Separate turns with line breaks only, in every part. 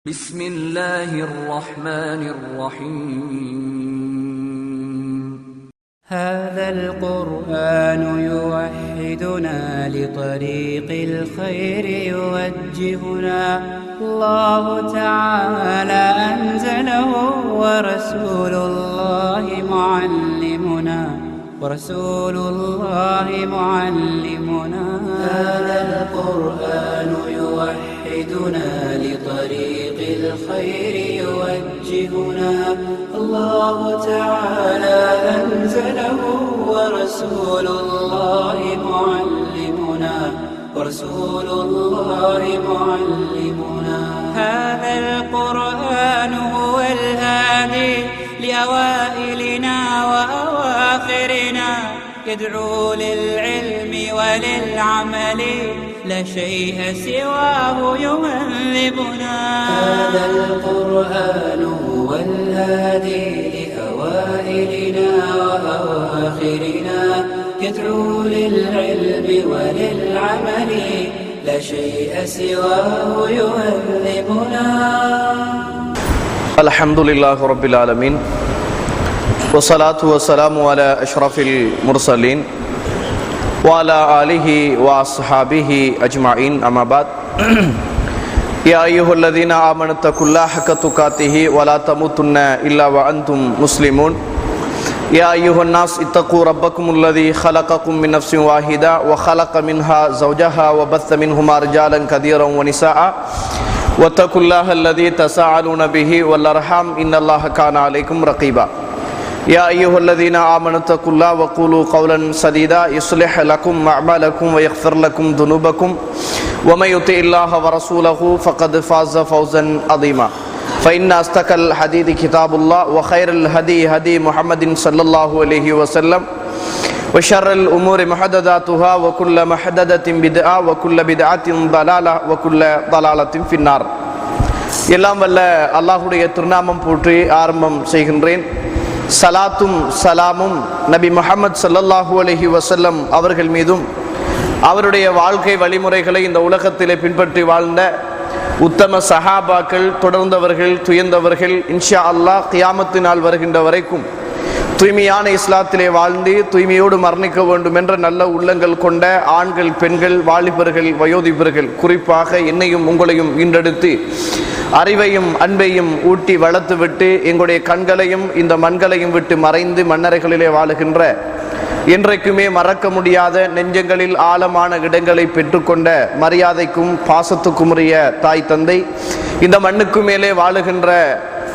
بسم الله الرحمن الرحيم
هذا القرآن يوحدنا لطريق الخير يوجهنا الله تعالى أنزله ورسول الله معلمنا هذا القرآن يوحدنا لطريق الخير يوجهنا الله تعالى أنزله ورسول الله معلمنا هذا القرآن هو الهادي لأوائلنا وأواخرنا يدعو للعلم وللعمل لا شيء سواه يهذبنا هذا القرآن هو الهادي لأوائلنا وأواخرنا يدعو للعلم وللعمل لا شيء سواه يهذبنا
الحمد لله رب العالمين والصلاة والسلام على أشرف المرسلين وعلى آله وأصحابه أجمعين أما بعد يا أيها الذين آمنوا اتقوا الله حق تقاته ولا تموتن إلا وأنتم مسلمون يا أيها الناس اتقوا ربكم الذي خلقكم من نفس واحدة وخلق منها زوجها وبث منهما رجالا كثيرا ونساء واتقوا الله الذي تساءلون به والأرحام إن الله كان عليكم رقيبا يا أيها الذين آمنوا اتقوا الله وقولوا قولا سديدا يصلح لكم أعمالكم ويغفر لكم ذنوبكم ومن يطع الله ورسوله فقد فاز فوزا عظيما فإن أصدق الحديث كتاب الله وخير الهدي هدي محمد صلى الله عليه وسلم وشر الأمور محدثاتها وكل محدثة بدعة وكل بدعة ضلالة وكل ضلالة في النار எல்லாம் வல்ல அல்லாஹ்வுடைய திருநாமம் போற்றி ஆரம்பம் செய்கின்றேன். சலாத்தும் சலாமும் நபி முஹம்மது ஸல்லல்லாஹு அலைஹி வஸல்லம் அவர்கள் மீதும் அவருடைய வாழ்க்கை வழிமுறைகளை இந்த உலகத்திலே பின்பற்றி வாழ்ந்த உத்தம சஹாபாக்கள், தொடர்ந்தவர்கள், துயர்ந்தவர்கள், இன்ஷா அல்லாஹ் கியாமத்து நாள் வருகின்ற வரைக்கும் தூய்மையான இஸ்லாத்திலே வாழ்ந்து தூய்மையோடு மரணிக்க வேண்டும் என்ற நல்ல உள்ளங்கள் கொண்ட ஆண்கள், பெண்கள், வாலிபர்கள், வயோதிபர்கள், குறிப்பாக என்னையும் உங்களையும் ஈண்டெடுத்து அறிவையும் அன்பையும் ஊட்டி வளர்த்துவிட்டு எங்களுடைய கண்களையும் இந்த மண்களையும் விட்டு மறைந்து மண்ணறைகளிலே வாழுகின்ற என்றைக்குமே மறக்க முடியாத நெஞ்சங்களில் ஆழமான இடங்களை பெற்றுக்கொண்ட மரியாதைக்கும் பாசத்துக்கும் உரிய தாய் தந்தை, இந்த மண்ணுக்கு மேலே வாழுகின்ற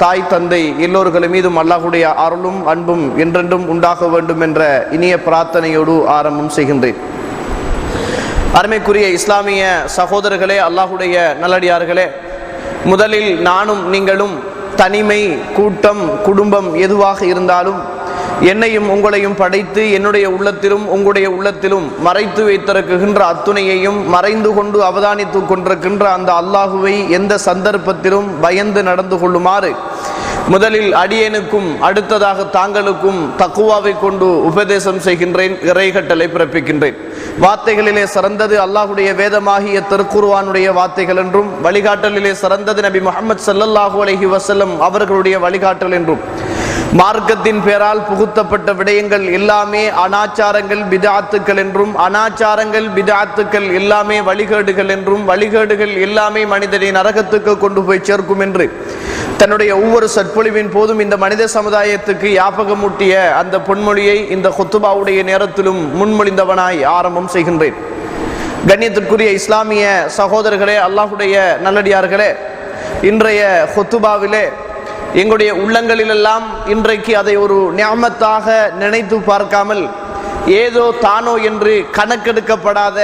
தாய் தந்தை எல்லோர்கள் மீதும் அல்லாஹ்வுடைய அருளும் அன்பும் என்றென்றும் உண்டாக வேண்டும் என்ற இனிய பிரார்த்தனையோடு ஆரம்பம் செய்கின்றேன். அருமைக்குரிய இஸ்லாமிய சகோதரர்களே, அல்லாஹ்வுடைய நல்லடியார்களே, முதலில் நானும் நீங்களும் தனிமை, கூட்டம், குடும்பம் எதுவாக இருந்தாலும் என்னையும் உங்களையும் படைத்து என்னுடைய உள்ளத்திலும் உங்களுடைய உள்ளத்திலும் மறைத்து வைத்திருக்கின்ற அத்துணையையும் மறைந்து கொண்டு அவதானித்து கொண்டிருக்கின்ற அந்த அல்லாஹுவை எந்த சந்தர்ப்பத்திலும் பயந்து நடந்து கொள்ளுமாறு முதலில் அடியேனுக்கும் அடுத்ததாக தாங்களுக்கும் தக்குவாவை கொண்டு உபதேசம் செய்கின்றேன், இறைகட்டளை பிறப்பிக்கின்றேன். வார்த்தைகளிலே சிறந்தது அல்லாஹுடைய வேதமாகிய திருக்குர்ஆனுடைய வார்த்தைகள் என்றும், வழிகாட்டலிலே சிறந்தது நபி முஹம்மது ஸல்லல்லாஹு அலைஹி வஸல்லம் அவர்களுடைய வழிகாட்டல் என்றும், மார்க்கத்தின் பேரால் புகுத்தப்பட்ட விடயங்கள் எல்லாமே அனாச்சாரங்கள், பிதஅத்துக்கள் என்றும், அனாச்சாரங்கள், பிதஅத்துக்கள் எல்லாமே வழிகேடுகள் என்றும், வழிகேடுகள் எல்லாமே மனிதனை நரகத்துக்கு கொண்டு போய் சேர்க்கும் என்று தன்னுடைய ஒவ்வொரு சொற்பொழிவின் போதும் இந்த மனித சமுதாயத்துக்கு ஞாபகமூட்டிய அந்த பொன்மொழியை இந்த குத்துபாவுடைய நேரத்திலும் முன்மொழிந்தவனாய் ஆரம்பம் செய்கின்றேன். கண்ணியத்திற்குரிய இஸ்லாமிய சகோதரர்களே, அல்லாஹ்வுடைய நல்லடியார்களே, இன்றைய குத்துபாவிலே எங்களுடைய உள்ளங்களிலெல்லாம் இன்றைக்கு அதை ஒரு நியாமத்தாக நினைத்து பார்க்காமல் ஏதோ தானோ என்று கணக்கெடுக்கப்படாத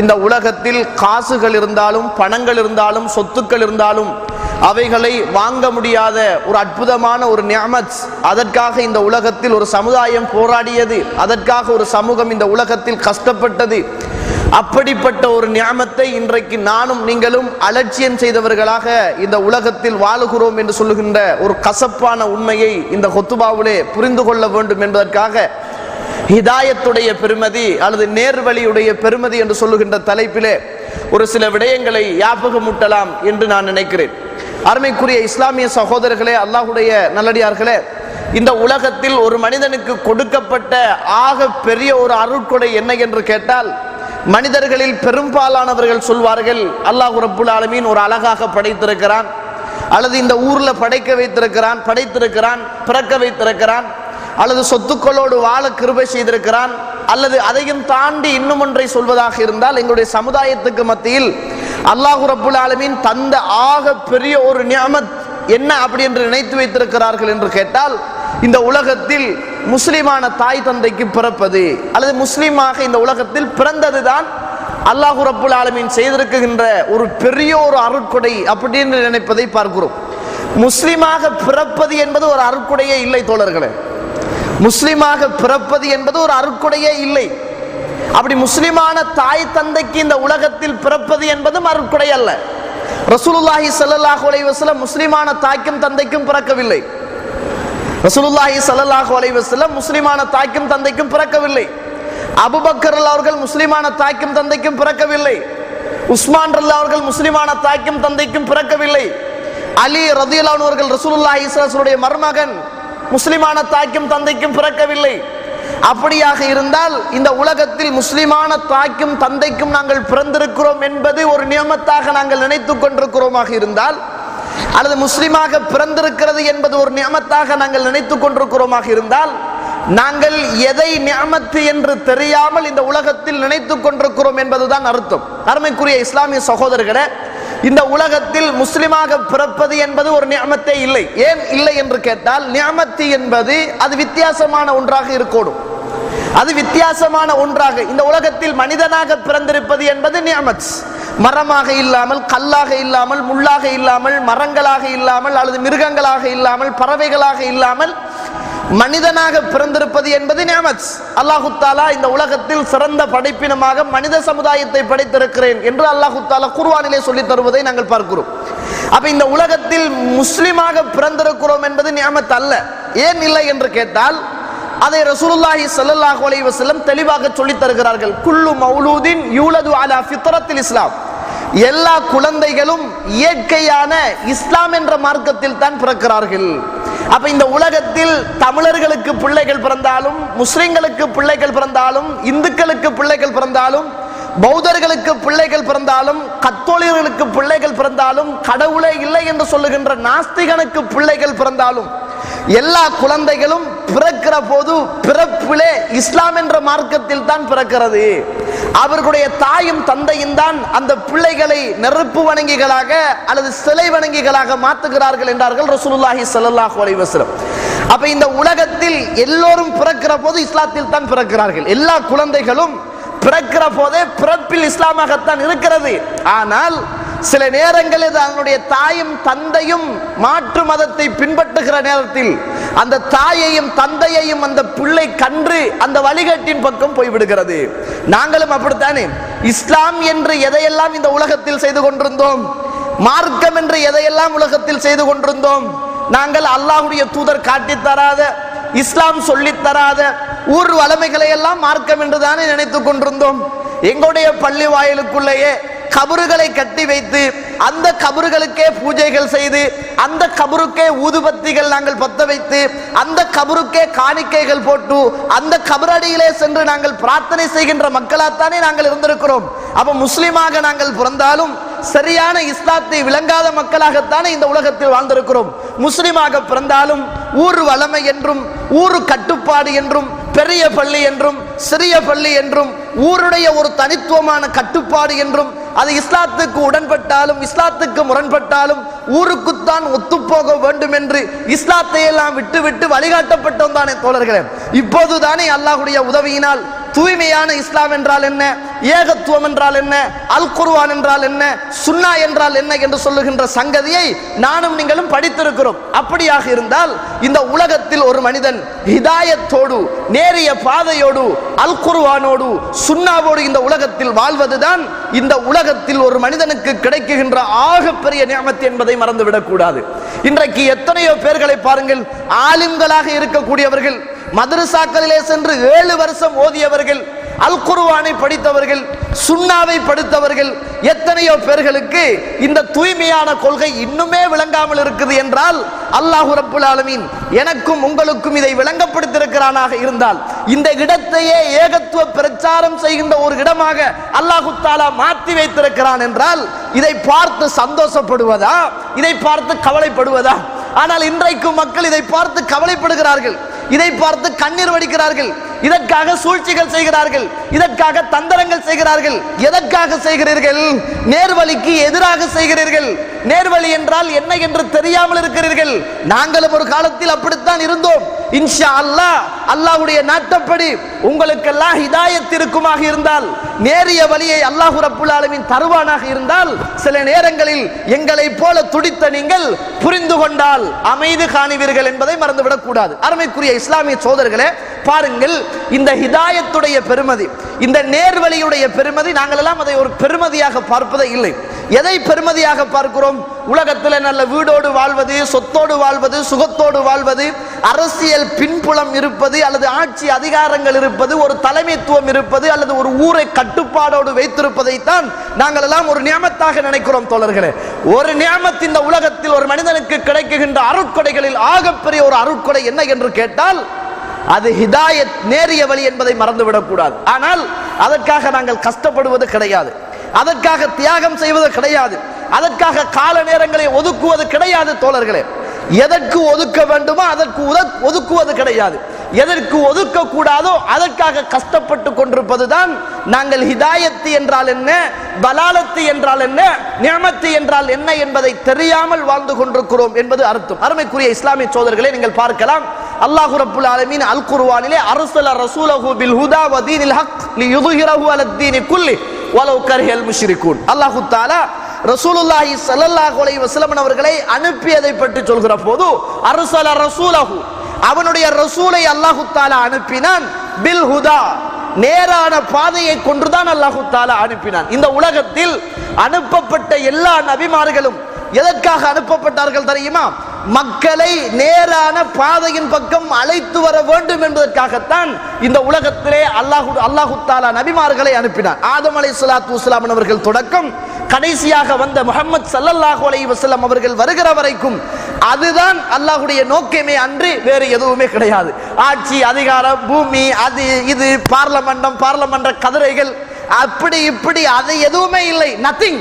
இந்த உலகத்தில் காசுகள் இருந்தாலும், பணங்கள் இருந்தாலும், சொத்துக்கள் இருந்தாலும் அவைகளை வாங்க முடியாத ஒரு அற்புதமான ஒரு நியாமத், அதற்காக இந்த உலகத்தில் ஒரு சமுதாயம் போராடியது, அதற்காக ஒரு சமூகம் இந்த உலகத்தில் கஷ்டப்பட்டது. அப்படிப்பட்ட ஒரு நியாமத்தை இன்றைக்கு நானும் நீங்களும் அலட்சியம் செய்தவர்களாக இந்த உலகத்தில் வாழுகிறோம் என்று சொல்லுகின்ற ஒரு கசப்பான உண்மையை இந்த குத்துபாவிலே புரிந்து கொள்ள வேண்டும் என்பதற்காக ஹிதாயத்துடைய பெருமதி அல்லது நேர்வழியுடைய பெருமதி என்று சொல்லுகின்ற தலைப்பிலே ஒரு சில விடயங்களை ஞாபகமூட்டலாம் என்று நான் நினைக்கிறேன். அருமைக்குரிய இஸ்லாமிய சகோதரர்களே, அல்லாஹ்வுடைய நல்லடியார்களே, இந்த உலகத்தில் ஒரு மனிதனுக்கு கொடுக்கப்பட்ட ஆக பெரிய ஒரு அருட்கொடை என்ன என்று கேட்டால், மனிதர்களில் பெரும்பாலானவர்கள் சொல்வார்கள், அல்லாஹ் ரப்புல் ஆலமீன் ஒரு அழகாக படைத்திருக்கிறான், அல்லது இந்த ஊர்ல படைத்திருக்கிறான், பிறக்க வைத்திருக்கிறான், அல்லது சொத்துக்களோடு வாழ கிருபை செய்திருக்கிறான், அல்லது அதையும் தாண்டி இன்னும் ஒன்றை சொல்வதாக இருந்தால், எங்களுடைய சமுதாயத்துக்கு மத்தியில் அல்லாஹ் ரப்புல் ஆலமீன் தந்த ஆக பெரிய ஒரு நிஅமத் என்ன அப்படி என்று நினைத்து வைத்திருக்கிறார்கள் என்று கேட்டால், இந்த உலகத்தில் முஸ்லிமான தாய் தந்தைக்கு பிறப்பது, அல்லது முஸ்லிமாக இந்த உலகத்தில் பிறந்ததுதான் அல்லாஹ் ரப்புல் ஆலமீன் செய்திருக்கின்ற ஒரு பெரிய ஒரு அருட்கொடை அப்படின்னு நினைப்பதை பார்க்கிறோம். முஸ்லிமாக பிறப்பது என்பது ஒரு அருட்கொடையே இல்லை தோழர்களே. முஸ்லிமாக பிறப்பது என்பது ஒரு அருட்கொடையே இல்லை. அப்படி முஸ்லிமான தாய் தந்தைக்கு இந்த உலகத்தில் பிறப்பது என்பதும் அருட்கொடை அல்ல. ரசூலுல்லாஹி ஸல்லல்லாஹு அலைஹி வஸல்லம் முஸ்லிமான தாய்க்கும் தந்தைக்கும் பிறக்கவில்லை. ரசூலுல்லாஹி ஸல்லல்லாஹு அலைஹி வஸல்லம் முஸ்லிமான தாய்க்கும் தந்தைக்கும் பிறக்கவில்லை. அபூபக்கர் அவர்கள் முஸ்லிமான தாய்க்கும் தந்தைக்கும் பிறக்கவில்லை. உஸ்மான் அவர்கள் முஸ்லிமான தாய்க்கும் தந்தைக்கும் பிறக்கவில்லை. அலி ரலியல்லாஹு அன்ஹு அவர்கள் ரசூலுல்லாஹி ஸல்லல்லாஹு அலைஹி வஸல்லம் மருமகன், முஸ்லிமான தாய்க்கும் தந்தைக்கும் பிறக்கவில்லை. அப்படியாக இருந்தால் இந்த உலகத்தில் முஸ்லிமான தாய்க்கும் தந்தைக்கும் நாங்கள் பிறந்திருக்கிறோம் என்பது ஒரு நியமத்தாக நாங்கள் நினைத்துக் கொண்டிருக்கிறோமாக இருந்தால், அல்லது முஸ்லிமாக பிறந்திருக்கிறது என்பது ஒரு நியமத்தாக நாங்கள் நினைத்துக் கொண்டிருக்கிறோமாக இருந்தால், நாங்கள் எதை நியமத்து என்று தெரியாமல் இந்த உலகத்தில் நினைத்துக் கொண்டிருக்கிறோம் என்பதுதான் அர்த்தம். அருமைக்குரிய இஸ்லாமிய சகோதரர்களே, இந்த உலகத்தில் முஸ்லிமாக பிறப்பது என்பது ஒரு நியமத்தே இல்லை. ஏன் இல்லை என்று கேட்டால், நியமத்து என்பது அது வித்தியாசமான ஒன்றாக இருக்கணும். அது வித்தியாசமான ஒன்றாக, இந்த உலகத்தில் மனிதனாக பிறந்திருப்பது என்பது நியமத். மரமாக இல்லாமல், கல்லாக இல்லாமல், முள்ளாக இல்லாமல், மரங்களாக இல்லாமல், அல்லது மிருகங்களாக இல்லாமல், பறவைகளாக இல்லாமல் மனிதனாக பிறந்திருப்பது என்பது நியமத். அல்லாஹு தஆலா இந்த உலகத்தில் சிறந்த படைப்பினமாக மனித சமுதாயத்தை படைத்திருக்கிறேன் என்று அல்லாஹு தஆலா குர்ஆனிலே சொல்லி தருவதை நாங்கள் பார்க்கிறோம். அப்ப இந்த உலகத்தில் முஸ்லிமாக பிறந்திருக்கிறோம் என்பது நியமத் அல்ல. ஏன் இல்லை என்று கேட்டால், அதை ரசூலுல்லாஹி ஸல்லல்லாஹு அலைஹி வஸல்லம் தெளிவாக சொல்லி தருகிறார்கள். குல்லு மௌலூதின் யூலது அலா ஃபித்ரத்தில் இஸ்லாம். எல்லா குழந்தைகளும் இயற்கையான இஸ்லாம் என்ற மார்க்கத்தில் தான் பிறக்கிறார்கள். அப்ப இந்த உலகத்தில் தமிழர்களுக்கு பிள்ளைகள் பிறந்தாலும், முஸ்லிம்களுக்கு பிள்ளைகள் பிறந்தாலும், இந்துக்களுக்கு பிள்ளைகள் பிறந்தாலும், பௌத்தர்களுக்கு பிள்ளைகள் பிறந்தாலும், கத்தோலிகர்களுக்கு பிள்ளைகள் பிறந்தாலும், கடவுளே இல்லை என்று சொல்லுகின்ற நாஸ்திகனுக்கு பிள்ளைகள் பிறந்தாலும், எல்லா குழந்தைகளும் பிறக்கிற போது பிறப்பிலே இஸ்லாம் என்ற மார்க்கத்தில் தான் பிறக்கிறது. அவர்களுடைய தாயும் தந்தையும் தான் அந்த பிள்ளைகளை நெருப்பு வணங்கிகளாக அல்லது சிலை வணங்கிகளாக மாற்றுகிறார்கள் என்றார்கள் ரசூலுல்லாஹி ஸல்லல்லாஹு அலைஹி வஸல்லம். அப்ப இந்த உலகத்தில் எல்லோரும் பிறக்கிற போது இஸ்லாத்தில் தான் பிறக்கிறார்கள். எல்லா குழந்தைகளும் பிறக்கிற போதே பிறப்பில் இஸ்லாமாகத்தான் இருக்கிறது. ஆனால் சில நேரங்களில் அதனுடைய தாயும் தந்தையும் மாற்று மதத்தை பின்பற்றுகிற நேரத்தில் அந்த தாயையும் தந்தையையும் அந்த பிள்ளை கன்று அந்த வழிகாட்டின் பக்கம் போய்விடுகிறது. நாங்களும் அப்படித்தானே இஸ்லாம் என்று எதையெல்லாம் இந்த உலகத்தில் செய்து கொண்டிருந்தோம், மார்க்கம் என்று எதையெல்லாம் உலகத்தில் செய்து கொண்டிருந்தோம், நாங்கள் அல்லாஹ்வுடைய தூதர் காட்டித் தராத, இஸ்லாம் சொல்லித் தராத ஊர் வளமைகளை எல்லாம் மார்க்கம் என்று தானே நினைத்துக் கொண்டிருந்தோம். எங்களுடைய பள்ளி வாயிலுக்குள்ளேயே கபறுகளை கட்டி வைத்து அந்த கபறுகளுக்கே பூஜைகள் செய்து, அந்த கபருக்கே ஊதுபத்திகள் நாங்கள் பத்த வைத்து, அந்த கபருக்கே காணிக்கைகள் போட்டு, அந்த கபரடியிலே சென்று நாங்கள் பிரார்த்தனை செய்கின்ற மக்களாத்தானே நாங்கள் இருந்திருக்கிறோம். அப்ப முஸ்லிமாக நாங்கள் பிறந்தாலும் சரியான இஸ்லாத்தை விளங்காத மக்களாகத்தானே இந்த உலகத்தில் வாழ்ந்திருக்கிறோம். முஸ்லிமாக பிறந்தாலும் ஊர் வளமை என்றும், ஊர் கட்டுப்பாடு என்றும், பெரிய பள்ளி என்றும், சிறிய பள்ளி என்றும், ஊருடைய ஒரு தனித்துவமான கட்டுப்பாடு என்றும், அது இஸ்லாத்துக்கு உடன்பட்டாலும் இஸ்லாத்துக்கு முரண்பட்டாலும் ஊருக்குத்தான் ஒத்துப்போக வேண்டும் என்று இஸ்லாத்தை எல்லாம் விட்டு விட்டு வழிகாட்டப்பட்டோம் தானே தோழர்களே. இப்போதுதானே அல்லாஹ்வுடைய உதவியினால் தூய்மையான இஸ்லாம் என்றால் என்ன, ஏகத்துவம் என்றால் என்ன, அல் குர்ஆன் என்றால் என்ன, சுன்னா என்றால் என்ன என்று சொல்லுகின்ற சங்கதியை நானும் நீங்களும் படித்திருக்கிறோம். அப்படியாக இருந்தால் இந்த உலகத்தில் ஒரு மனிதன் ஹிதாயத்தோடு, நேரிய பாதையோடு, அல் குர்ஆனோடு, சுன்னாவோடு இந்த உலகத்தில் வாழ்வதுதான் இந்த உலகத்தில் ஒரு மனிதனுக்கு கிடைக்குகின்ற ஆகப்பெரிய நியமத் என்பதை மறந்துவிடக் கூடாது. இன்றைக்கு எத்தனையோ பேர்களை பாருங்கள், ஆலிம்களாக இருக்கக்கூடியவர்கள், மதரசாக்களிலே சென்று 7 வருஷம் ஓதியவர்கள், அல் குர்ஆனை படித்தவர்கள், சுன்னாவை படித்தவர்கள் எத்தனையோ பேர்களுக்கு இந்த தூய்மையான கொள்கை இன்னுமே விளங்காமல் இருக்குது என்றால் அல்லாஹ் ரப்புல் ஆலமீன் எனக்கும் உங்களுக்கும் இதை விளங்கப்படுத்தியிருக்கிறானாக இருந்தால் இந்த இடத்தையே ஏகத்துவ பிரச்சாரம் செய்கின்ற ஒரு இடமாக அல்லாஹ் தஆலா மாற்றி வைத்திருக்கிறான் என்றால் இதை பார்த்து சந்தோஷப்படுவதா, இதை பார்த்து கவலைப்படுவதா? ஆனால் இன்றைக்கு மக்கள் இதை பார்த்து கவலைப்படுகிறார்கள், இதை பார்த்து கண்ணீர் வடிக்கிறார்கள், இதற்காக சூழ்ச்சிகள் செய்கிறார்கள், இதற்காக தந்திரங்கள் செய்கிறார்கள். எதற்காக செய்கிறீர்கள்? நேர்வழிக்கு எதிராக செய்கிறீர்கள். நேர்வழி என்றால் என்ன என்று தெரியாமல் இருக்கிறீர்கள். நாங்களும் ஒரு காலத்தில் அப்படித்தான் இருந்தோம். இன்ஷா அல்லாஹ் அல்லாஹ்வுடைய நாட்டப்படி உங்களுக்கெல்லாம் ஹிதாயத் இருக்குமாக இருந்தால், நேரிய வழியை அல்லாஹ் ரப்புல் ஆலமீன் தருவானாக இருந்தால், சில நேரங்களில் எங்களை போல துடித்த நீங்கள் புரிந்து கொண்டால் அமைதி காணுவீர்கள் என்பதை மறந்துவிடக் கூடாது. அருமைக்குரிய இஸ்லாமிய சோதர்களே, பாருங்கள், இந்த ஹிதாயத்துடைய பெருமதி, இந்த நேர்வழியுடைய பெருமதி, நாங்கள் எல்லாம் அதை ஒரு பெருமதியாக பார்ப்பதே இல்லை. எதை பெருமதியாக பார்க்கிறோம்? உலகத்தில் நல்ல வீடோடு வாழ்வது, சொத்தோடு வாழ்வது, சுகத்தோடு வாழ்வது, அரசியல் பின்புலம் இருப்பது, அல்லது ஆட்சி அதிகாரங்கள் இருப்பது, ஒரு தலைமைத்துவம் இருப்பது, அல்லது ஒரு ஊரை கட்டுப்பாடோடு வைத்திருப்பதைத்தான் நாங்கள் எல்லாம் ஒரு நியமத்தாக நினைக்கிறோம். தோழர்களே, ஒரு நியமத் இந்த உலகத்தில் ஒரு மனிதனுக்கு கிடைக்கின்ற அருட்கொடைகளில் ஆகப்பெரிய ஒரு அருட்கொடை என்ன என்று கேட்டால் அது ஹிதாயத், நேரிய வழி என்பதை மறந்துவிடக் கூடாது. ஆனால் அதற்காக நாங்கள் கஷ்டப்படுவது கிடையாது, அதற்காக தியாகம் செய்வது கிடையாது, அதற்காக கால நேரங்களை ஒதுக்குவது கிடையாது. தோழர்களே, எதற்கு ஒதுக்க வேண்டுமோ அதற்கு ஒதுக்குவது கிடையாது, எதற்கு ஒதுக்க கூடாதோ அதற்காக கஷ்டப்பட்டு கொண்டிருப்பதுதான் நாங்கள் ஹிதாயத்து என்றால் என்ன, பலாலத்து என்றால் என்ன, நிஅமத்து என்றால் என்ன என்பதை தெரியாமல் வாழ்ந்து கொண்டிருக்கிறோம் என்பது அர்த்தம். அருமைக்குரிய இஸ்லாமிய சோதர்களே, நீங்கள் பார்க்கலாம், அல்லாஹ் ரப்புல் ஆலமீன் அல் குர்ஆனிலே அர்ஸல ரசூலஹு பில் ஹுதா வ தீனில் ஹக் லியுظஹிரஹு அலத்-தீனி குல்லி வலவ் கரிஹல் முஷ்ரிகூன். அல்லாஹ் தஆலா ரசூலுல்லாஹி ஸல்லல்லாஹு அலைஹி வஸல்லம் அவர்களை அனுப்பியதை பற்றி சொல்கிற போது அர்ஸல ரசூலஹு, அவனுடைய ரசூலை அல்லாஹ் தஆலா அனுப்பினான், பில் ஹுதா, நேரான பாதையை கொண்டுதான் அல்லாஹ் தஆலா அனுப்பினான். இந்த உலகத்தில் அனுப்பப்பட்ட எல்லா நபிமார்களும் எதற்காக அனுப்பப்பட்டார்கள் தெரியுமா? மக்களை நேரான பாதையின் பக்கம் அழைத்து வர வேண்டும் என்பதற்காகத்தான் இந்த உலகத்திலே அல்லாஹ் தஆலா நபிமார்களை அனுப்பினார். ஆதம் அலைஹிஸ்ஸலாத்து வஸ்ஸலாம் அவர்கள் தொடக்கம் கடைசியாக வந்த முஹம்மது ஸல்லல்லாஹு அலைஹி வஸல்லம் அவர்கள் வருகிற வரைக்கும் அதுதான் அல்லாஹ்வுடைய நோக்கமே அன்றி வேறு எதுவுமே கிடையாது. ஆட்சி, அதிகாரம், பூமி, அது இது, பார்லமென்ற கதிரைகள், அப்படி இப்படி அது எதுவுமே இல்லை, நத்திங்.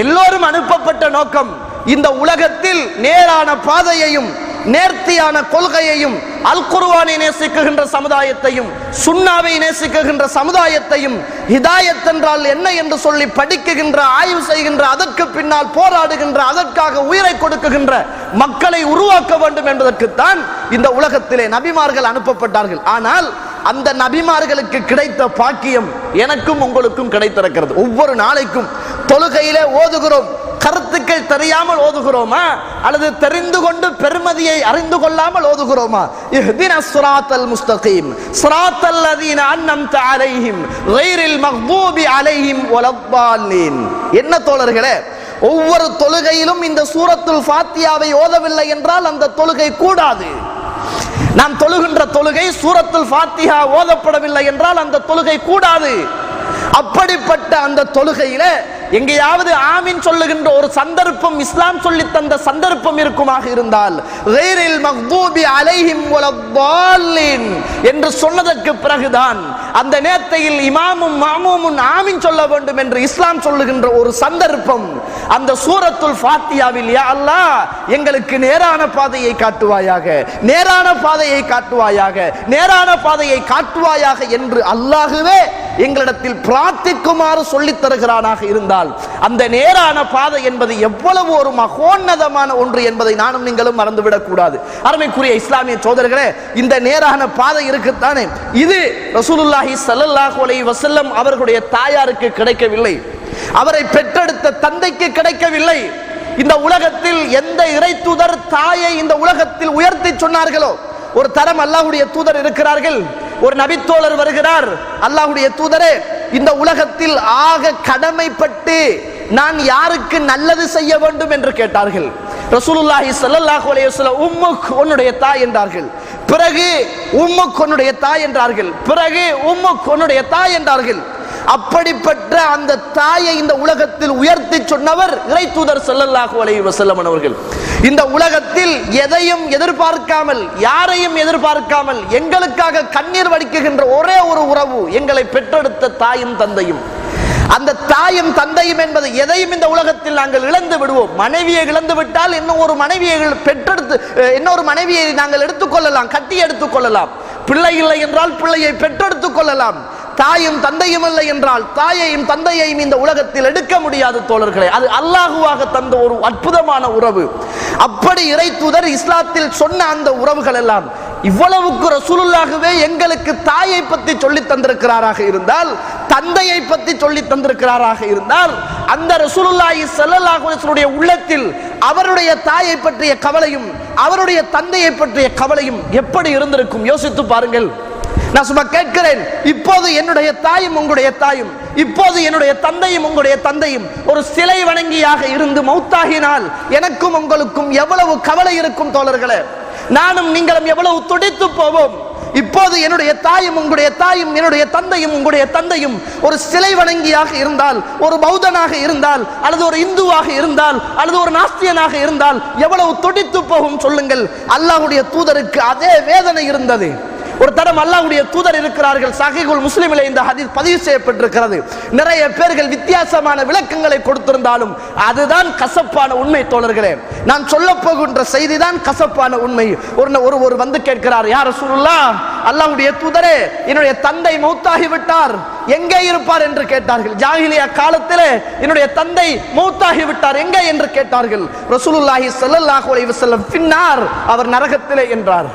எல்லோரும் அனுப்பப்பட்ட நோக்கம் இந்த உலகத்தில் நேரான பாதையையும் நேர்த்தியான கொள்கையையும் அல் குர்ஆனை நேசிக்குகின்ற சமுதாயத்தையும் சுன்னாவை நேசிக்குகின்ற சமுதாயத்தையும் ஹிதாயத் என்றால் என்ன என்று சொல்லி படிக்குகின்ற, ஆய்வு செய்கின்ற, அதற்கு பின்னால் போராடுகின்ற, அதற்காக உயிரை கொடுக்குகின்ற மக்களை உருவாக்க வேண்டும் என்பதற்குத்தான் இந்த உலகத்திலே நபிமார்கள் அனுப்பப்பட்டார்கள். ஆனால் அந்த நபிமார்களுக்கு கிடைத்த பாக்கியம் எனக்கும் உங்களுக்கும் கிடைத்திருக்கிறது. ஒவ்வொரு நாளைக்கும் தொழுகையிலே ஓதுகிறோம், கருத்துக்கள் தெரியாமல் ஓதுகிறோமா அல்லது தெரிந்து கொண்டு பெருமதியை அறிந்து கொள்ளாமல் ஓதுகிறோமா? இஹ்தினஸ் ஸிராத்தல் முஸ்தகீம் ஸிராத்தல் லதீன அன்அம்த அலைஹிம் கைரில் மக்தூபி அலைஹிம் வலத்தாலீன். என்ன தோழர்களே, ஒவ்வொரு தொழுகையிலும் இந்த சூரத்துல் ஃபாத்தியாவை ஓதவில்லை என்றால் அந்த தொழுகை கூடாது. நாம் தொழுகின்ற தொழுகை சூரத்துல் ஃபாத்திஹா ஓதப்படவில்லை என்றால் அந்த தொழுகை கூடாது. அப்படிப்பட்ட அந்த தொழுகையில எங்கேயாவது ஆமீன் சொல்லுகின்ற ஒரு சந்தர்ப்பம், இஸ்லாம் சொல்லி தந்த சந்தர்ப்பம் இருக்குமாக இருந்தால் கைரில் மக்தூபி அலைஹிம் வலத்தாலீன் என்று சொன்னதற்கு பிறகுதான் அந்த நேரத்தில் இமாமும் மாமூமும் ஆமீன் சொல்ல வேண்டும் என்று இஸ்லாம் சொல்லுகின்ற ஒரு சந்தர்ப்பம் அந்த சூரத்துல் ஃபாத்தியாவில், யா அல்லாஹ் எங்களுக்கு நேரான பாதையை காட்டுவாயாக, நேரான பாதையை காட்டுவாயாக, நேரான பாதையை காட்டுவாயாக என்று அல்லாஹ்வே எங்களிடத்தில் பிரார்த்திக்குமாறு சொல்லித் தருகிறானாக இருந்தால் அந்த நேரான பாதை என்பது எவ்வளவு ஒரு மகோன்னதமான ஒன்று என்பதை நானும் நீங்களும் மறந்துவிடக் கூடாது. அருமைக்குரிய இஸ்லாமிய சோதர்களே, இந்த நேரான பாதை இருக்குத்தானே, இது ரசூலுல்லாஹி ஸல்லல்லாஹு அலைஹி வஸல்லம் அவர்களுடைய தாயாருக்கு கிடைக்கவில்லை, அவரை பெற்றெடுத்த தந்தைக்கு கிடைக்கவில்லை. இந்த உலகத்தில் எந்த இறை தூதர் தாயை இந்த உலகத்தில் உயர்த்தி சொன்னார்களோ, ஒரு தரம் அல்லாஹ்வுடைய தூதர் இருக்கிறார்கள், ஒரு நபித்தோழர் வருகிறார், அல்லாஹ்வுடைய தூதரே, இந்த உலகத்தில் ஆக கடமைப்பட்டு நான் யாருக்கு நல்லது செய்ய வேண்டும் என்று கேட்டார்கள். ரசூலுல்லாஹி ஸல்லல்லாஹு அலைஹி வஸல்லம் உம்முக், உன்னுடைய தாய் என்றார்கள். பிறகு உம்முக், உன்னுடைய தாய் என்றார்கள். பிறகு உம்முக், உன்னுடைய தாய் என்றார்கள். அப்படிப்பட்ட அந்த தாயை இந்த உலகத்தில் உயர்த்தி சொன்னவர் இறை தூதர் ஸல்லல்லாஹு அலைஹி வஸல்லம் அவர்கள். இந்த உலகத்தில் எதையும் எதிர்பார்க்காமல், யாரையும் எதிர்பார்க்காமல் எங்களுக்காக கண்ணீர் வடிக்குகின்ற ஒரே ஒரு உறவு எங்களை பெற்றெடுத்த தாயும் தந்தையும். அந்த தாயும் தந்தையும் என்பது எதையும் இந்த உலகத்தில் நாங்கள் இழந்து விடுவோம். மனைவியை இழந்து விட்டால் இன்னொரு மனைவியை பெற்றெடுத்து இன்னொரு மனைவியை நாங்கள் எடுத்துக்கொள்ளலாம், கட்டி எடுத்துக்கொள்ளலாம். பிள்ளை இல்லை என்றால் பிள்ளையை பெற்றெடுத்துக் கொள்ளலாம். தாயும் தந்தையும் இல்லை என்றால் தாயையும் தந்தையையும் இந்த உலகத்தில் எடுக்க முடியாது தோழர்களே. அது அல்லாஹுவாக தந்த ஒரு அற்புதமான உறவு. அப்படி இறை தூதர் இஸ்லாத்தில் சொன்ன அந்த உறவுகள் எல்லாம் இவ்வளவுக்கு ரசூலுல்லாஹ்வே எங்களுக்கு தாயை பற்றி சொல்லி தந்திருக்கிறாராக இருந்தால், தந்தையை பற்றி சொல்லி தந்திருக்கிறாராக இருந்தால், அந்த ரசூலுல்லாஹி ஸல்லல்லாஹு அலைஹி வஸல்லம் உள்ளத்தில் அவருடைய தாயை பற்றிய கவலையும் அவருடைய தந்தையை பற்றிய கவலையும் எப்படி இருந்திருக்கும் யோசித்து பாருங்கள். நான் சும்மா கேட்கிறேன், இப்போது என்னுடைய தாயும் உங்களுடைய தாயும், இப்போது என்னுடைய தந்தையும் உங்களுடைய தந்தையும் ஒரு சிலை வணங்கியாக இருந்து மௌத்தாகினால் எனக்கும் உங்களுக்கும் எவ்வளவு கவலை இருக்கும் தோழர்களே. நானும் நீங்களும் எவ்வளவு துடித்து போவோம். இப்போது என்னுடைய தாயும் உங்களுடைய தாயும், என்னுடைய தந்தையும் உங்களுடைய தந்தையும் ஒரு சிலை வணங்கியாக இருந்தால், ஒரு பௌத்தனாக இருந்தால், அல்லது ஒரு இந்துவாக இருந்தால், அல்லது ஒரு நாஸ்தியனாக இருந்தால் எவ்வளவு துடித்து போகும் சொல்லுங்கள். அல்லாஹ்வுடைய தூதருக்கு அதே வேதனை இருந்தது. ஒரு தரம் அல்லாஹ்வுடைய தூதர் இருக்கிறார்கள், சஹீஹுல் முஸ்லிமிலே இந்த ஹதீஸ் பதிவு செய்யப்பட்டிருக்கிறது. நிறைய பேர்கள் வித்தியாசமான விளக்கங்களை கொடுத்திருந்தாலும் அதுதான் கசப்பான உண்மை தோழர்களே. நான் சொல்ல போகின்ற செய்தி தான் கசப்பான உண்மை. ஒரு வந்து கேட்கிறார், யா ரசூலுல்லாஹ், அல்லாஹ்வுடைய தூதரே, என்னுடைய தந்தை மௌத்தாகி விட்டார், எங்கே இருப்பார் என்று கேட்டார்கள். ஜாஹிலியா காலத்திலே என்னுடைய தந்தை மௌத்தாகி விட்டார், எங்கே என்று கேட்டார்கள். ரசூலுல்லாஹி ஸல்லல்லாஹு அலைஹி வஸல்லம் பின்னார், அவர் நரகத்திலே என்றார்.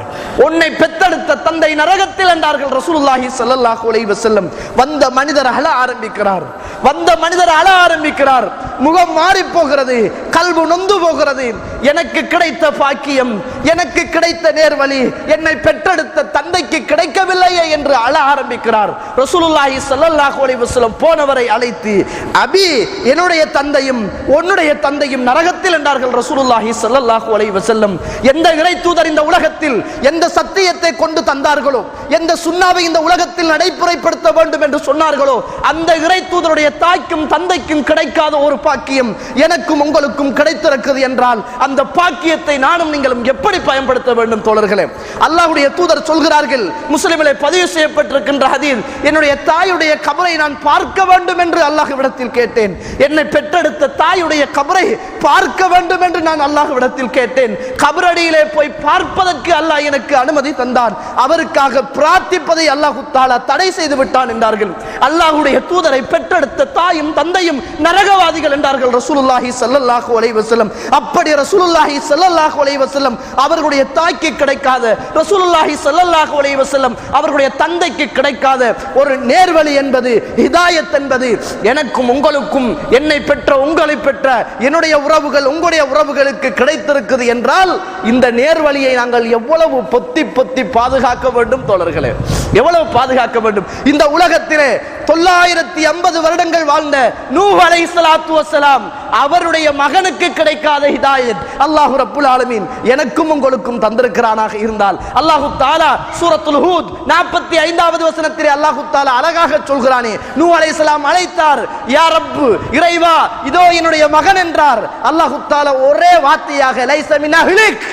உன்னை பெத்தெடுத்த தந்தை நரகத்தில் என்றார்கள் ரசூலுல்லாஹி ஸல்லல்லாஹு அலைஹி வஸல்லம். வந்த மனிதர் அழ ஆரம்பிக்கிறார், வந்த மனிதர் அழ ஆரம்பிக்கிறார். முகம் மாறி போகிறது, கல்பு நொந்து போகிறது. எனக்கு கிடைத்த பாக்கியம், எனக்கு கிடைத்த நேர்வழி என்னை பெற்றெடுத்த தந்தைக்கு கிடைக்கவில்லையே என்று அழ ஆரம்பிக்கிறார். ரசூலுல்லாஹி ஸல்லல்லாஹு அலைஹி வஸல்லம் போனவரை அழைத்து, அபி, என்னுடைய தந்தையும் உன்னுடைய தந்தையும் நரகத்தில் என்றார்கள் ரசூலுல்லாஹி ஸல்லல்லாஹு அலைஹி வஸல்லம். எந்த இறை தூதர் இந்த உலகத்தில் எந்த சத்தியத்தை கொண்டு தந்தார்களோ, எந்த சுன்னாவை இந்த உலகத்தில் நடைமுறைப்படுத்த வேண்டும் என்று சொன்னார்களோ, அந்த இறை தூதருடைய தாய்க்கும் தந்தைக்கும் கிடைக்காத ஒரு பாக்கியம் எனக்கும் உங்களுக்கும் கிடைத்திருக்கிறது என்றால் அந்த பாக்கியத்தை நானும் நீங்களும் எப்படி பயன்படுத்த வேண்டும் தோழர்களே? அல்லாஹ்வுடைய தூதர் சொல்கிறார்கள், முஸ்லிமிலே பதிவு செய்யப்பட்டிருக்கின்ற ஹதீஸ், என்னுடைய தாயுடைய கபரை நான் பார்க்க வேண்டும் என்று அல்லாஹ்விடத்தில் கேட்டேன். என்னை பெற்றெடுத்த தாயுடைய கபரை பார்க்க வேண்டும் என்று நான் அல்லாஹ்விடத்தில் கேட்டேன். கபரடியிலே போய் பார்ப்பதற்கு அல்லாஹ் எனக்கு அனுமதி தந்தான். அவருக்காக பிரார்த்திப்பதை அல்லாஹ் தஆலா தடை செய்து விட்டான் என்றார்கள். அல்லாஹ்வுடைய தூதரை பெற்றெடுத்த தாயும் தந்தையும் நரகவாதிகள் என்றார்கள் ரசூலுல்லாஹி ஸல்லல்லாஹு அலைஹி வஸல்லம். அப்படி ரசூலுல்லாஹி ஸல்லல்லாஹு அலைஹி வஸல்லம் அவர்களுடைய தாய்க்கு கிடைக்காத, ரசூலுல்லாஹி ஸல்லல்லாஹு அலைஹி வஸல்லம் அவர்களுடைய தந்தைக்கு கிடைக்காத ஒரு நேர்வழி என்பது, ஹிதாயத் என்பது எனக்கும் உங்களுக்கும், என்னை பெற்ற உங்களை பெற்ற என்னுடைய உறவுகள் உங்களுடைய உறவுகளுக்கு கிடைத்திருக்கிறது என்றால் இந்த நேர்வழியை நாங்கள் எவ்வளவு பொத்தி பொத்தி பாதுகாக்க வேண்டும் தோழர்களே, எவ்வளவு பாதுகாக்க வேண்டும். இந்த உலகத்திலே 950 வருடங்கள் வாழ்ந்த நூஹ் அலைஹிஸ்ஸலாத்து வஸ்ஸலாம் அவருடைய மகனுக்கு கிடைக்காத ஹிதாயத் அல்லாஹ் ரப்புல் ஆலமீன் எனக்கும் உங்களுக்கும் தந்திருக்கிறானாக இருந்தால், அல்லாஹ் தஆலா சூரத்துல் ஹூத் 45வது வசனத்திலே அல்லாஹ் தஆலா அழகாக சொல்கிறானே, நூஹ் அலைஹிஸ்ஸலாம் அழைத்தார், யா ரப்பு, இறைவா, இதோ என்னுடைய மகன் என்றார். அல்லாஹ் தஆலா ஒரே வார்த்தையாக லைஸ மின் அஹ்லிக்,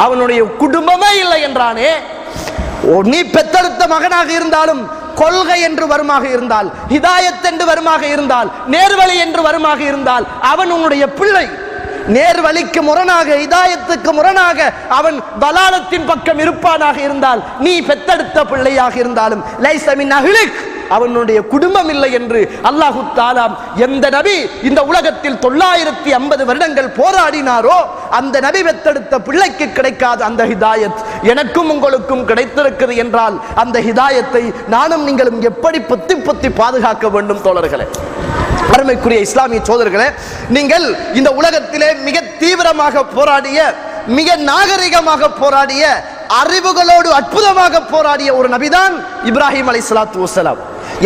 அவனுடைய குடும்பமே இல்லை என்றானே. நீ பெற்றெடுத்த மகனாக இருந்தாலும் கொள்கை என்று வருமாக இருந்தால், ஹிதாயத் என்று வருமாக இருந்தால், நேர்வழி என்று வருமாக இருந்தால் அவன் உன்னுடைய பிள்ளை. நேர்வழிக்கு முரணாக, ஹிதாயத்துக்கு முரணாக அவன் தலாலத்தின் பக்கம் இருப்பானாக இருந்தால், நீ பெற்றெடுத்த பிள்ளையாக இருந்தாலும் லைஸ மின் அஹ்லிக், அவனுடைய குடும்பம் இல்லை என்று அல்லாஹ் தஆலா எந்த நபி இந்த உலகத்தில் 950 வருடங்கள் போராடினாரோ அந்த நபி பெற்றெடுத்த பிள்ளைக்கு கிடைக்காத அந்த ஹிதாயத் எனக்கும் உங்களுக்கும் கிடைத்திருக்கிறது என்றால் அந்த ஹிதாயத்தை நானும் நீங்களும் எப்படி பொத்தி பொத்தி பாதுகாக்க வேண்டும் தோழர்களே? அருமைக்குரிய இஸ்லாமிய சோதர்களே, நீங்கள் இந்த உலகத்திலே மிக தீவிரமாக போராடிய, மிக நாகரிகமாக போராடிய, அறிவுகளோடு அற்புதமாக போராடிய ஒரு நபிதான் இப்ராஹிம் அலைஹிஸ்ஸலாத்து வஸ்ஸலாம்.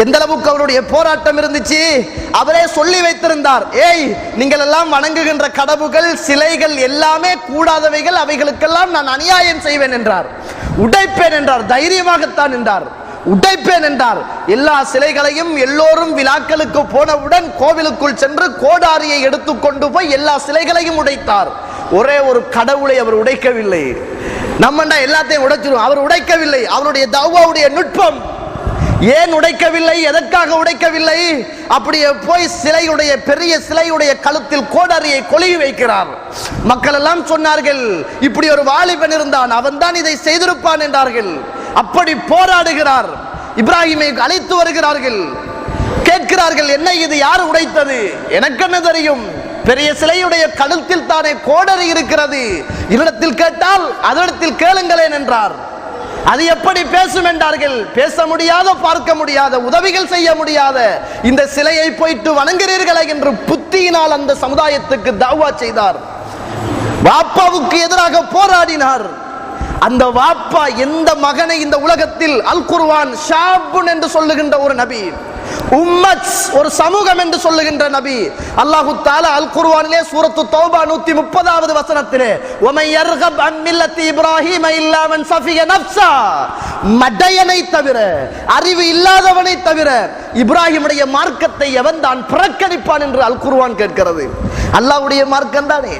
எந்த அளவுக்கு அவருடைய போராட்டம் இருந்துச்சு அவரே சொல்லி வைத்திருந்தார். ஏய், நீங்கள் எல்லாம் வணங்குகின்ற கடவுள்கள், சிலைகள் எல்லாமே கூடாதவைகள், அவைகளுக்கெல்லாம் நான் அநியாயம் செய்வேன் என்றார், உடைப்பேன் என்றார், தைரியமாகத்தான் என்றார். உடைப்பேன் என்றார். எல்லா சிலைகளையும் எல்லோரும் விழாக்களுக்கு போனவுடன் கோவிலுக்குள் சென்று கோடாரியை எடுத்துக்கொண்டு போய் எல்லா சிலைகளையும் உடைத்தார். ஒரே ஒரு கடவுளை அவர் உடைக்கவில்லை. நம்மண்டா எல்லாத்தையும் உடைச்சிருவோம், அவர் உடைக்கவில்லை. அவருடைய தௌவாவுடைய நுட்பம். ஏன் உடைக்கவில்லை, எதற்காக உடைக்கவில்லை? அப்படியே போய் சிலையுடைய பெரிய சிலையுடைய கழுத்தில் கோடாரியை கொலுவி வைக்கிறார். மக்கள் எல்லாம் சொன்னார்கள், இப்படி ஒரு வாலிபன் இருந்தான், அவன் தான் இதை செய்திருப்பான் என்றார்கள். அப்படி போராடுகிறார். இப்ராஹிமை அழைத்து வருகிறார்கள். கேட்கிறார்கள், என்ன இது, யார் உடைத்தது? எனக்கு என்ன தெரியும், பெரிய சிலையுடைய கழுத்தில் தானே கோடரி இருக்கிறது, என்னிடத்தில் கேட்டால் அதனிடத்தில் கேளுங்களேன் என்றார். அது எப்படி பேசும் என்றார்கள். பேச முடியாத, பார்க்க முடியாத, உதவிகள் செய்ய முடியாத இந்த சிலையை போயிட்டு வணங்குகிறீர்களே என்று புத்தியினால் அந்த சமுதாயத்துக்கு தஅவா செய்தார். வாப்பாவுக்கு எதிராக போராடினார். அந்த வாப்பா எந்த மகனை இந்த உலகத்தில் அல் குர்ஆன் ஷாபுன் என்று சொல்லுகின்ற ஒரு நபி, உம்மத் ஒரு சமூகம் என்று சொல்லுகின்ற நபி, அல்லாஹு தஆலா அல் குர்ஆனிலே சூரத்து தௌபா 130வது வசனத்திலே வமை யர்கப் அன் மில்லத்தி இப்ராஹீம இல்லா மன் ஸஃபிய நஃப்ஸா, மடையனை தவிர, அறிவு இல்லாதவனை தவிர இப்ராஹிமுடைய மார்க்கத்தை எவன் தான் புறக்கணிப்பான் என்று அல் குர்ஆன் கேட்கிறது. அல்லாஹ்வுடைய மார்க்கம் தானே,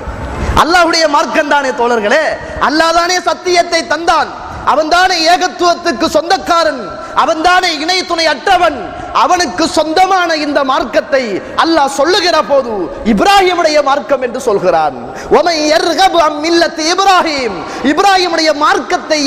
அல்லாஹ்வுடைய மார்க்கம் தானே தோழர்களே. அல்லாஹ் தானே சத்தியத்தை தந்தான், அவன்தானே ஏகத்துவத்துக்கு சொந்தக்காரன், அவன்தானே இணை துணை அற்றவன். அவனுக்கு சொந்தமான இந்த மார்க்கத்தை அல்லாஹ் சொல்லுகிற போது இப்ராஹிமுடைய மார்க்கம் என்று சொல்கிறான். இப்ராஹிம், இப்ராஹிமுடைய மார்க்கத்தை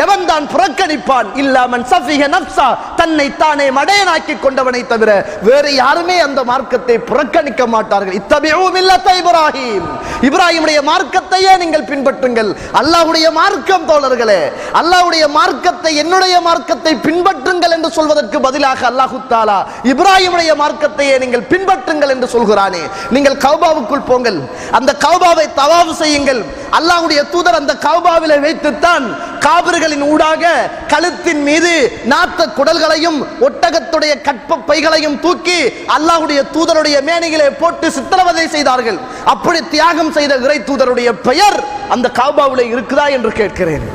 எவன் தான் புறக்கணிப்பான்? இல்லாமன் சஃபிஹ நஃப்ஸா, தன்னை தானே மடையனாக்கி கொண்டவனை தவிர வேறு யாருமே அந்த மார்க்கத்தை புறக்கணிக்க மாட்டார்கள். இத்தபிஉ மில்லத்த இப்ராஹிம், இப்ராஹிமுடைய மார்க்கத்தையே நீங்கள் பின்பற்றுங்கள். அல்லாஹ்வுடைய மார்க்கம் தோழர்களே, அல்லாஹ்வுடைய மார்க்கத்தை, என்னுடைய மார்க்கத்தை பின்பற்றுங்கள் என்று சொல்வதற்கு பதிலாக அல்லாஹ் தஆலா இப்ராஹிமுடைய மார்க்கத்தையே நீங்கள் பின்பற்றுங்கள் என்று சொல்கிறானே. நீங்கள் கஅபாவுக்குள் போங்கள், அந்த கஅபாவை தவாஃப் செய்யுங்கள். அல்லாஹ்வுடைய தூதர் அந்த கஅபாவிலே வைத்துத்தான் காபிர்களின் ஊடாக கழுத்தின் மீது நாத்த குடல்களையும் ஒட்டகத்துடைய கற்ப பைகளையும் தூக்கி அல்லாஹ்வுடைய தூதருடைய மேனிகளை போட்டு சித்திரவதை செய்தார்கள். அப்படி தியாகம் செய்த இறை தூதருடைய பெயர் அந்த கஅபாவிலே இருக்குதா என்று கேட்கிறேன்.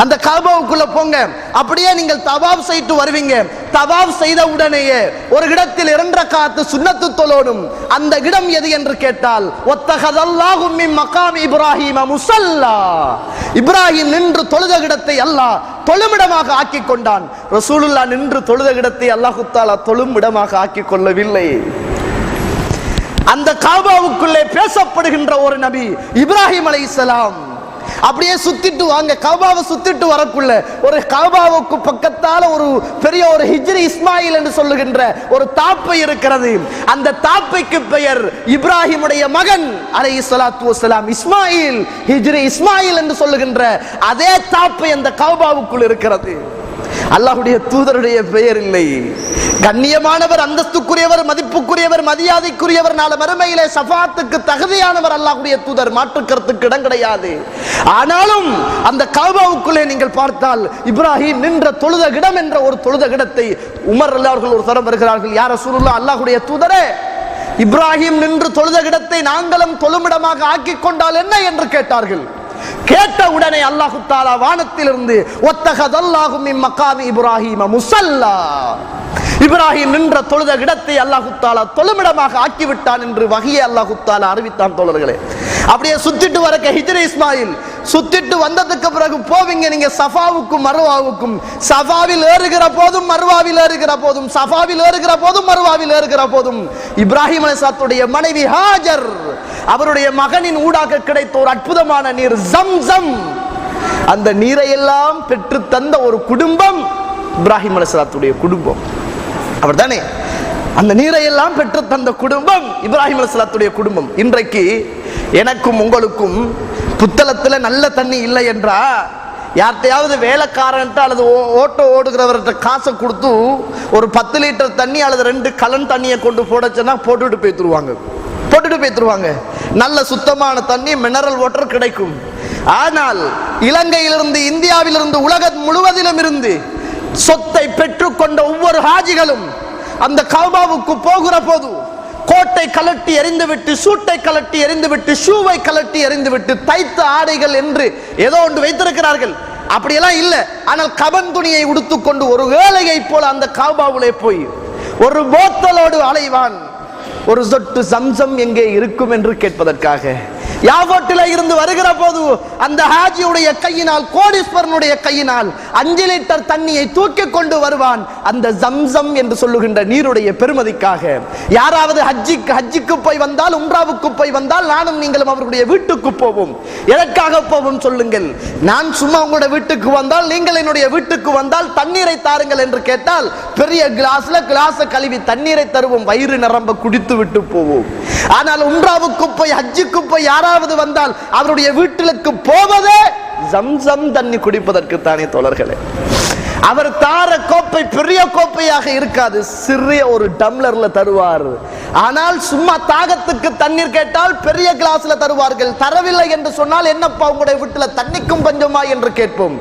அந்த கஅபாவுக்குள்ள போங்க, அப்படியே நீங்கள் தவாஃப் செய்து வருவீங்க. தவாஃப் செய்த உடனேயே ஒரு இடத்தில் 2 ரக்காத் சுன்னத்து தொழணும். அந்த இடம் எது என்று கேட்டால் வத்தகதல்லாஹு மின் மகாமி இப்ராஹீம முஸல்லா, இப்ராஹிம் நின்று தொழுத இடத்தை அல்லாஹ் தொழுமிடமாக ஆக்கி கொண்டான். ரசூலுல்லாஹ் நின்று தொழுத இடத்தை அல்லாஹ் தஆலா தொழுமிடமாக ஆக்கி கொள்ளவில்லை. அந்த கஅபாவுக்குள்ளே பேசப்படுகின்ற ஒரு நபி இப்ராஹிம் அலைஹிஸ்ஸலாம். அப்படியே சுத்திட்டு வாங்க, கஅபாவை சுத்திட்டு வரக்குள்ள ஒரு கஅபாவுக்கு பக்கத்தால ஒரு பெரிய ஒரு ஹிஜ்ரி இஸ்மாயில் என்று சொல்லுகின்ற ஒரு தாப்பை இருக்கிறது. அந்த தாப்பைக்கு பெயர் இப்ராஹிமுடைய மகன் அலைஹிஸ்ஸலாத்து வஸ்ஸலாம் இஸ்மாயில், ஹிஜ்ரி இஸ்மாயில் என்று சொல்லுகின்ற அதே தாப்பை அந்த கஅபாவுக்குள் இருக்கிறது. அல்லாஹ்வுடைய தூதருடைய பெயர் இல்லை. கண்ணியமானவர், அந்தஸ்துக்குரியவர், மதிப்புக்குரியவர், மரியாதைக்குரியவர், நாளை மறுமையிலே ஷஃபாத்துக்கு தகுதியானவர் அல்லாஹ்வுடைய தூதர், மாற்று கருத்துக்கு இடம் கிடையாது. ஆனாலும் அந்த கஅபாவுக்குள்ளே நீங்கள் பார்த்தால் இப்ராஹிம் நின்ற தொழுத இடம் என்ற ஒரு தொழுத இடத்தை உமர் அவர்கள் ஒரு தரம் வருகிறார்கள். யா ரசூலுல்லாஹ், அல்லாஹ்வுடைய தூதரே, இப்ராஹிம் நின்று தொழுத இடத்தை நாங்களும் தொழுமிடமாக ஆக்கி கொண்டால் என்ன என்று கேட்டார்கள். கேட்ட உடனே அல்லாஹு தஆலா வானத்திலிருந்து வத்தகதல்லாஹு மின் மகாமி இப்ராஹீம முஸல்லா, இப்ராஹிம் நின்ற தொழுத இடத்தை அல்லாஹு தஆலா தொழுமிடமாக ஆக்கிவிட்டான் என்று வஹியை அல்லாஹு தஆலா அறிவித்தான் தோழர்களே. அப்படியே சுத்திட்டு வரக்க ஹிஜ்ரி இஸ்மாயில் சுத்திட்டு வந்ததுக்கு பிறகு போவீங்க நீங்க சஃபாவுக்கும் மர்வாவுக்கும். சஃபாவில் ஏறுகிற போதும் மர்வாவில் ஏறுகிற போதும், சஃபாவில் ஏறுகிற போதும் மர்வாவில் ஏறுகிற போதும் இப்ராஹிம் அலைஹிஸ்ஸலாத்துடைய மனைவி ஹாஜர், அவருடைய மகனின் ஊடாக கிடைத்த ஒரு அற்புதமான நீர் ஜம்சம், அந்த நீரை எல்லாம் பெற்று தந்த ஒரு குடும்பம் இப்ராஹிம் அலைஹிஸ்ஸலாத்துடைய குடும்பம். அவர் தானே அந்த நீரை எல்லாம் பெற்று தந்த குடும்பம் இப்ராஹிம் அலைஹிஸ்ஸலாத்துடைய குடும்பம். இன்றைக்கு எனக்கும் உங்களுக்கும் புத்தளத்துல நல்ல தண்ணி இல்லை என்றா யார்கிட்டையாவது வேலைக்காரன்ட்டு அல்லது ஓட்டோ ஓடுகிறவர்கிட்ட காசை கொடுத்து ஒரு 10 லிட்டர் தண்ணி அல்லது 2 கலன் தண்ணியை கொண்டு போடச்சுன்னா போட்டுட்டு போய்த்துருவாங்க. நல்ல சுத்தமான தண்ணி, மினரல் வாட்டர் கிடைக்கும். ஆனால் இலங்கையிலிருந்து, இந்தியாவிலிருந்து, உலகம் முழுவதிலும் இருந்து சொத்தை பெற்றுக்கொண்ட ஒவ்வொரு ஹாஜிகளும் அந்த கஅபாவுக்கு போகிற போது கோட்டை கலட்டி எறிந்துவிட்டு, சூட்டை கலட்டி எறிந்துவிட்டு, ஷூவை கலட்டி எறிந்துவிட்டு, தைத்த ஆடைகள் என்று ஏதோ ஒன்று வைத்திருக்கிறார்கள். அப்படியெல்லாம் இல்லை. ஆனால் கபன் துணியை உடுத்துக்கொண்டு ஒரு ஏழையை போல அந்த காபாவிலே போய் ஒரு போத்தலோடு அலைவான். ஒரு சொட்டு சம்சம் எங்கே இருக்கும் என்று கேட்பதற்காக. யாவட்டில இருந்து வருகிற போது அந்த ஹாஜியுடைய கையினால், கோடீஸ்வரனுடைய கையினால் 5 லிட்டர் தண்ணியை தூக்கி கொண்டு வருவான். அந்த ஜம்சம் என்று சொல்லுகின்ற நீருடைய பெருமதிக்காக. யாராவது ஹஜ்ஜிக்கு போய் வந்தால், உம்ராவுக்கு போய் வந்தால், நானும் நீங்களும் அவருடைய வீட்டுக்கு போவோம். எதற்காக போவோம் சொல்லுங்கள்? நான் சும்மா உங்களுடைய வீட்டுக்கு வந்தால், நீங்கள் என்னுடைய வீட்டுக்கு வந்தால் தண்ணீரை தாருங்கள் என்று கேட்டால் பெரிய கிளாஸ் கழுவி தண்ணீரை தருவோம், வயிறு நிரம்ப குடித்து விட்டு போவோம். ஆனால் உம்ராவுக்கு போய், ஹஜ்ஜுக்கு போய் யாராவது வந்தால் அவருடைய வீட்டுக்கு போவதே ஜம்சம் தண்ணி குடிப்பதற்கு தானே தோழர்களே. அவர் தார கோப்பை பெரிய கோப்பையாக இருக்காது, சிறிய ஒரு டம்ளர்ல தருவார். ஆனால் சும்மா தாகத்துக்கு தண்ணீர் கேட்டால் பெரிய கிளாஸ்ல தருவார்கள். தரவில்லை என்று சொன்னால், என்னப்பா உங்களுடைய வீட்டுல தண்ணிக்கும் பஞ்சமா என்று கேட்போம்.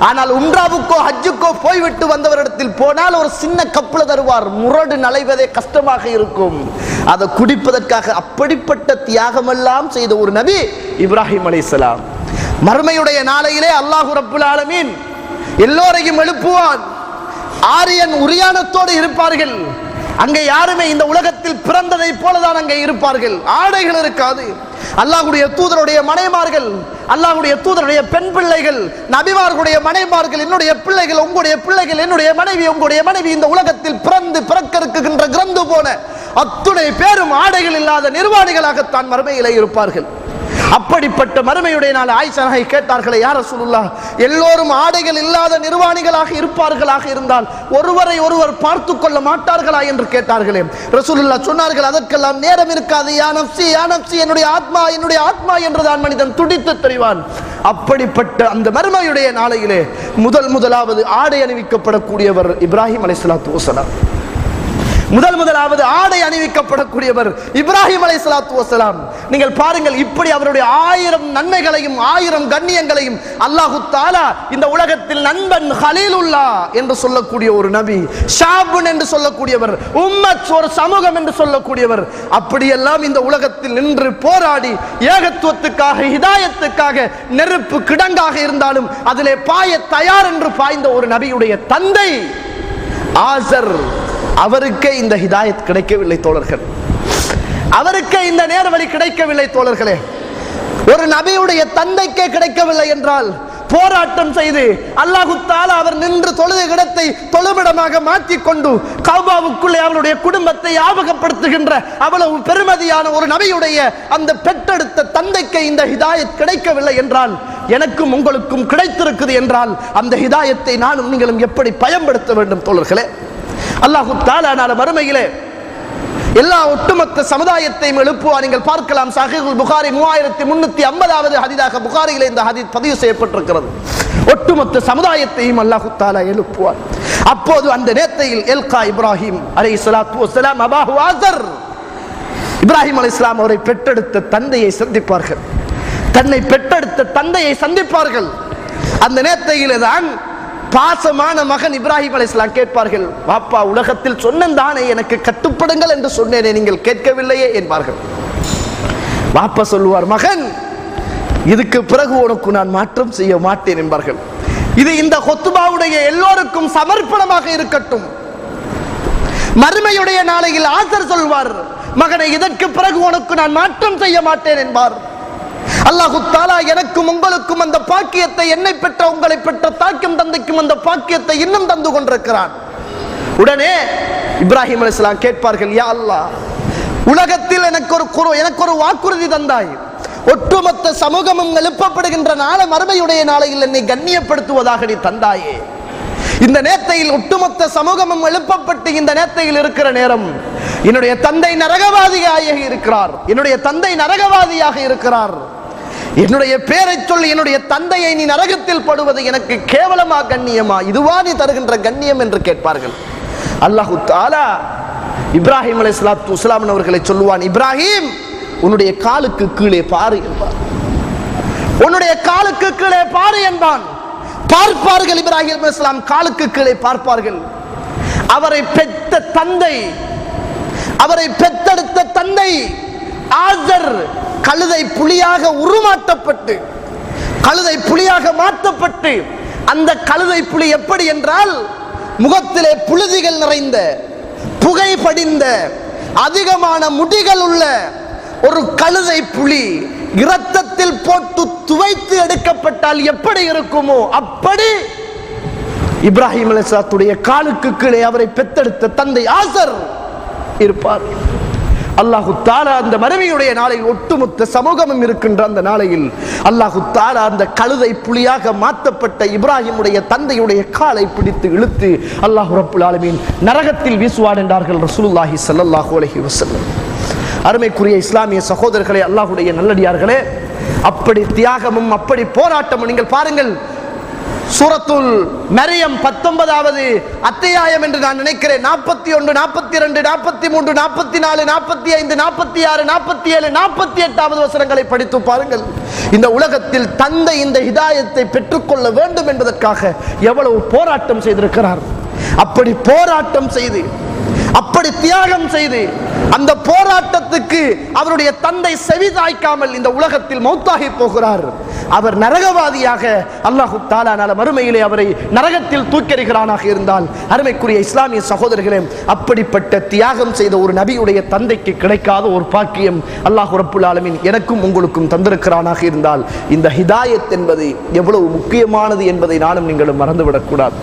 ஆனால் உம்ராவுக்கோ ஹஜ்ஜுக்கோ போய்விட்டு வந்தவரிடத்தில் போனால் ஒரு சின்ன கப்புல தருவார். முரடு நலைவதே கஷ்டமாக இருக்கும். அதை குடிப்பதற்காக அப்படிப்பட்ட தியாகமெல்லாம் செய்த ஒரு நபி இப்ராஹிம் அலைஹிஸ்ஸலாம். மறுமையுடைய நாளையிலே அல்லாஹ் ரப்புல் ஆலமீன் எல்லோரையும் எழுப்புவான். ஆரியன் உரியானத்தோடு இருப்பார்கள். அங்கே யாருமே இந்த உலகத்தில் பிறந்ததை போலதான் அங்கே இருப்பார்கள். ஆடைகள் இருக்காது. அல்லாஹ்வுடைய தூதருடைய மனைமார்கள், அல்லாஹ்வுடைய தூதருடைய பெண் பிள்ளைகள், நபிமார்களுடைய மனைமார்கள், என்னுடைய பிள்ளைகள், உங்களுடைய பிள்ளைகள், என்னுடைய மனைவி, உங்களுடைய மனைவி, இந்த உலகத்தில் பிறந்து பிறக்க இருக்குகின்ற கிரந்து போன அத்துணை பேரும் ஆடைகள் இல்லாத நிர்வாணிகளாகத்தான் மறுமையிலே இருப்பார்கள். அப்படிப்பட்ட மறுமையுடைய நாள் ஆயிஷா நாயகி கேட்டார்களே, யா ரசூலுல்லாஹ், எல்லோரும் ஆடைகள் இல்லாத நிர்வாணிகளாக இருப்பார்களாக இருந்தால் ஒருவரை ஒருவர் பார்த்து கொள்ள மாட்டார்களா என்று கேட்டார்களே. ரசூலுல்லாஹ் சொன்னார்கள், அதற்கெல்லாம் நேரம் இருக்காது. யா நஃப்ஸி, யா நஃப்ஸி, என்னுடைய ஆத்மா, என்னுடைய ஆத்மா என்றுதான் மனிதன் துடித்து தெரிவான். அப்படிப்பட்ட அந்த மறுமையுடைய நாளையிலே முதலாவது ஆடை அணிவிக்கப்படக்கூடியவர் இப்ராஹிம் அலைஹிஸ்ஸலாத்து வஸலாம். முதலாவது ஆடை அணிவிக்கப்படக்கூடியவர் இப்ராஹிம் அலைஹிஸ்ஸலாத்து வஸலாம். நீங்கள் பாருங்கள், இப்படி அவருடைய 1000 நன்மைகளையும் 1000 கண்ணியங்களையும் அல்லாஹு தஆலா இந்த உலகத்தில் நண்பன், ஹலீலுல்லா என்று சொல்லக்கூடிய ஒரு நபி, ஷாபுன் என்று சொல்லக்கூடியவர், உம்மத் ஒரு சமூகம் என்று சொல்லக்கூடியவர், அப்படியெல்லாம் இந்த உலகத்தில் நின்று போராடி ஏகத்துவத்துக்காக, ஹிதாயத்துக்காக நெருப்பு கிடங்காக இருந்தாலும் அதிலே பாய தயார் என்று பாய்ந்த ஒரு நபியுடைய தந்தை ஆசர். அவருக்கே இந்த ஹிதாயத் கிடைக்கவில்லை தோழர்கள். அவருக்கே இந்த நேர்வழி கிடைக்கவில்லை தோழர்களே. ஒரு நபியுடைய தந்தைக்கே கிடைக்கவில்லை என்றால் போராட்டம் செய்து அல்லாஹு தஆலா அவர் நின்று தொழுத இடத்தை தொழுமிடமாக மாற்றிக்கொண்டு கஅபாவுக்குள்ளே அவருடைய குடும்பத்தை ஞாபகப்படுத்துகின்ற அவ்வளவு பெருமதியான ஒரு நபியுடைய அந்த பெற்றெடுத்த தந்தைக்கு இந்த ஹிதாயத் கிடைக்கவில்லை என்றால், எனக்கும் உங்களுக்கும் கிடைத்திருக்குது என்றால் அந்த ஹிதாயத்தை நானும் நீங்களும் எப்படி பயன்படுத்த வேண்டும் தோழர்களே? அல்லாஹு தஆலா நாளை மறுமையிலே எல்லா ஒட்டுமொத்த சமுதாயத்தையும் எழுப்புவார். நீங்கள் பார்க்கலாம், சஹீஹுல் புகாரி 3350வது ஹதீஸாக புகாரியிலே இந்த ஹதீஸ் பதிவு செய்யப்பட்டிருக்கிறது. ஒட்டுமொத்த சமுதாயத்தையும் அல்லாஹு தஆலா எழுப்புவார். அப்போது அந்த நேரத்தில் எல்கா இப்ராஹிம் அலைஹிஸ்ஸலாத்து வஸலாம் அபாஹு ஆஸர், இப்ராஹிம் அலைஹிஸ்ஸலாம் அவரை பெற்றெடுத்த தந்தையை சந்திப்பார்கள். தன்னை பெற்றெடுத்த தந்தையை சந்திப்பார்கள். அந்த நேரத்திலே தான் பாசமான மகன் இப்ராஹிம் அலைஹிஸ்ஸலாம் கேட்பார்கள், பாப்பா, உலகத்தில் சொன்னதானே எனக்கு கட்டுப்படுங்கள் என்று சொன்னேனே, நீங்கள் கேட்கவில்லையே என்பார்கள். பாப்பா சொல்லுவார், மகன், இதுக்கு பிறகு உனக்கு நான் மாற்றம் செய்ய மாட்டேன் என்பார்கள். இது இந்த ஹுத்பாவுடைய எல்லோருக்கும் சமர்ப்பணமாக இருக்கட்டும். மறுமையுடைய நாளையில் ஆசர் சொல்வார், மகனை, இதற்கு பிறகு உனக்கு நான் மாற்றம் செய்ய மாட்டேன் என்பார். அல்லாஹு தஆலா எனக்கும் உங்களுக்கும் அந்த பாக்கியத்தை, என்னை பெற்ற உங்களை பெற்ற தாக்கியம் தந்தைக்கும் அந்த பாக்கியத்தை இன்னும் தந்து கொண்டிருக்கிறான். உடனே இப்ராஹிம் அலைஹிஸ்ஸலாம் கேட்பார்கள், யா அல்லாஹ், உலகத்தில் எனக்கு ஒரு வாக்குறுதி தந்தாய். ஒட்டுமொத்த சமூகமும் எழுப்பப்படுகின்ற நாள மறுமையுடைய நாளையில் என்னை கண்ணியப்படுத்துவதாக நீ தந்தாயே. இந்த நேரத்தில் ஒட்டுமொத்த சமூகமும் எழுப்பப்பட்டு இந்த நேரத்தில் இருக்கிற நேரம் என்னுடைய தந்தை நரகவாதியாக இருக்கிறார், என்னுடைய தந்தை நரகவாதியாக இருக்கிறார், என்னுடைய பேரை சொல்லி என்னுடைய தந்தையை நீ நரகத்தில் படுவது எனக்கு கேவலமா, கண்ணியமா? இதுவா நீ தருகின்ற கண்ணியம் என்று கேட்பார்கள். அல்லாஹு தஆலா இப்ராஹிம் அலைஹிஸ்ஸலாத்து வஸலாம் அவர்களை சொல்லுவான், இப்ராஹிம், உன்னுடைய காலுக்கு கீழே பாரு என்பான். உன்னுடைய காலுக்கு கீழே பாரு என்பான். பார்ப்பார்கள், இப்ராஹிம் அலைஹிஸ்ஸலாம் காலுக்கு கீழே பார்ப்பார்கள். அவரை பெற்ற தந்தை, அவரை பெற்றெடுத்த தந்தை ஆசர் கழுதை புலியாக உருமாற்றப்பட்டு, கழுதை புலியாக மாற்றப்பட்டு
அந்த கழுதை புலி எப்படி என்றால், முகத்திலே புழுதிகள் நிறைந்த, புகை படிந்த, அதிகமான முடிகள் உள்ள ஒரு கழுதை புலி இரத்தத்தில் போட்டு துவைத்து எடுக்கப்பட்டால் எப்படி இருக்குமோ அப்படி இப்ராஹிம் அலைஹிஸ்ஸலாத்துடைய காலுக்கு கீழே அவரை பெத்தெடுத்த தந்தை ஆசர் இருப்பார். அல்லாஹு தஆலா அந்த மறுமையுடைய நாளையில் ஒட்டுமொத்த சமூகமும் இருக்கின்ற அந்த நாளையில் அல்லாஹு தஆலா அந்த கழுதை புலியாக மாற்றப்பட்ட இப்ராஹிமுடைய தந்தையுடைய காலை பிடித்து இழுத்து அல்லாஹ் ரப்புல் ஆலமீன் நரகத்தில் வீசுவான் என்றார்கள் ரசூலுல்லாஹி ஸல்லல்லாஹு அலைஹி வஸல்லம். அருமைக்குரிய இஸ்லாமிய சகோதரர்களே, அல்லாஹ்வுடைய நல்லடியார்களே, அப்படி தியாகமும் அப்படி போராட்டமும். நீங்கள் பாருங்கள், சூரத்துல் மரியம் 19வது அத்தியாயம் என்று நான் நினைக்கிறேன், 41, 42, 43, 44, 45, 46, 47, 48வது வசனங்களை படித்து பாருங்கள். இந்த உலகத்தில் தந்தை இந்த ஹிதாயத்தை பெற்றுக்கொள்ள வேண்டும் என்பதற்காக எவ்வளவு போராட்டம் செய்திருக்கிறார். அப்படி போராட்டம் செய்து, அப்படி தியாகம் செய்து, அந்த போராட்டத்துக்கு அவருடைய தந்தை செவிதாய்க்காமல் இந்த உலகத்தில் மௌத்தாகி போகிறார். அவர் நரகவாதியாக அல்லாஹ் தஆலா நாளை மறுமையிலே அவரை நரகத்தில் தூக்கெறிகிறானாக இருந்தால், அருமைக்குரிய இஸ்லாமிய சகோதரர்களே, அப்படிப்பட்ட தியாகம் செய்த ஒரு நபியுடைய தந்தைக்கு கிடைக்காத ஒரு பாக்கியம் அல்லாஹ் ரப்புல் ஆலமீன் எனக்கும் உங்களுக்கும் தந்திருக்கிறானாக இருந்தால், இந்த ஹிதாயத் என்பது எவ்வளவு முக்கியமானது என்பதை நானும் நீங்களும் மறந்துவிடக்கூடாது.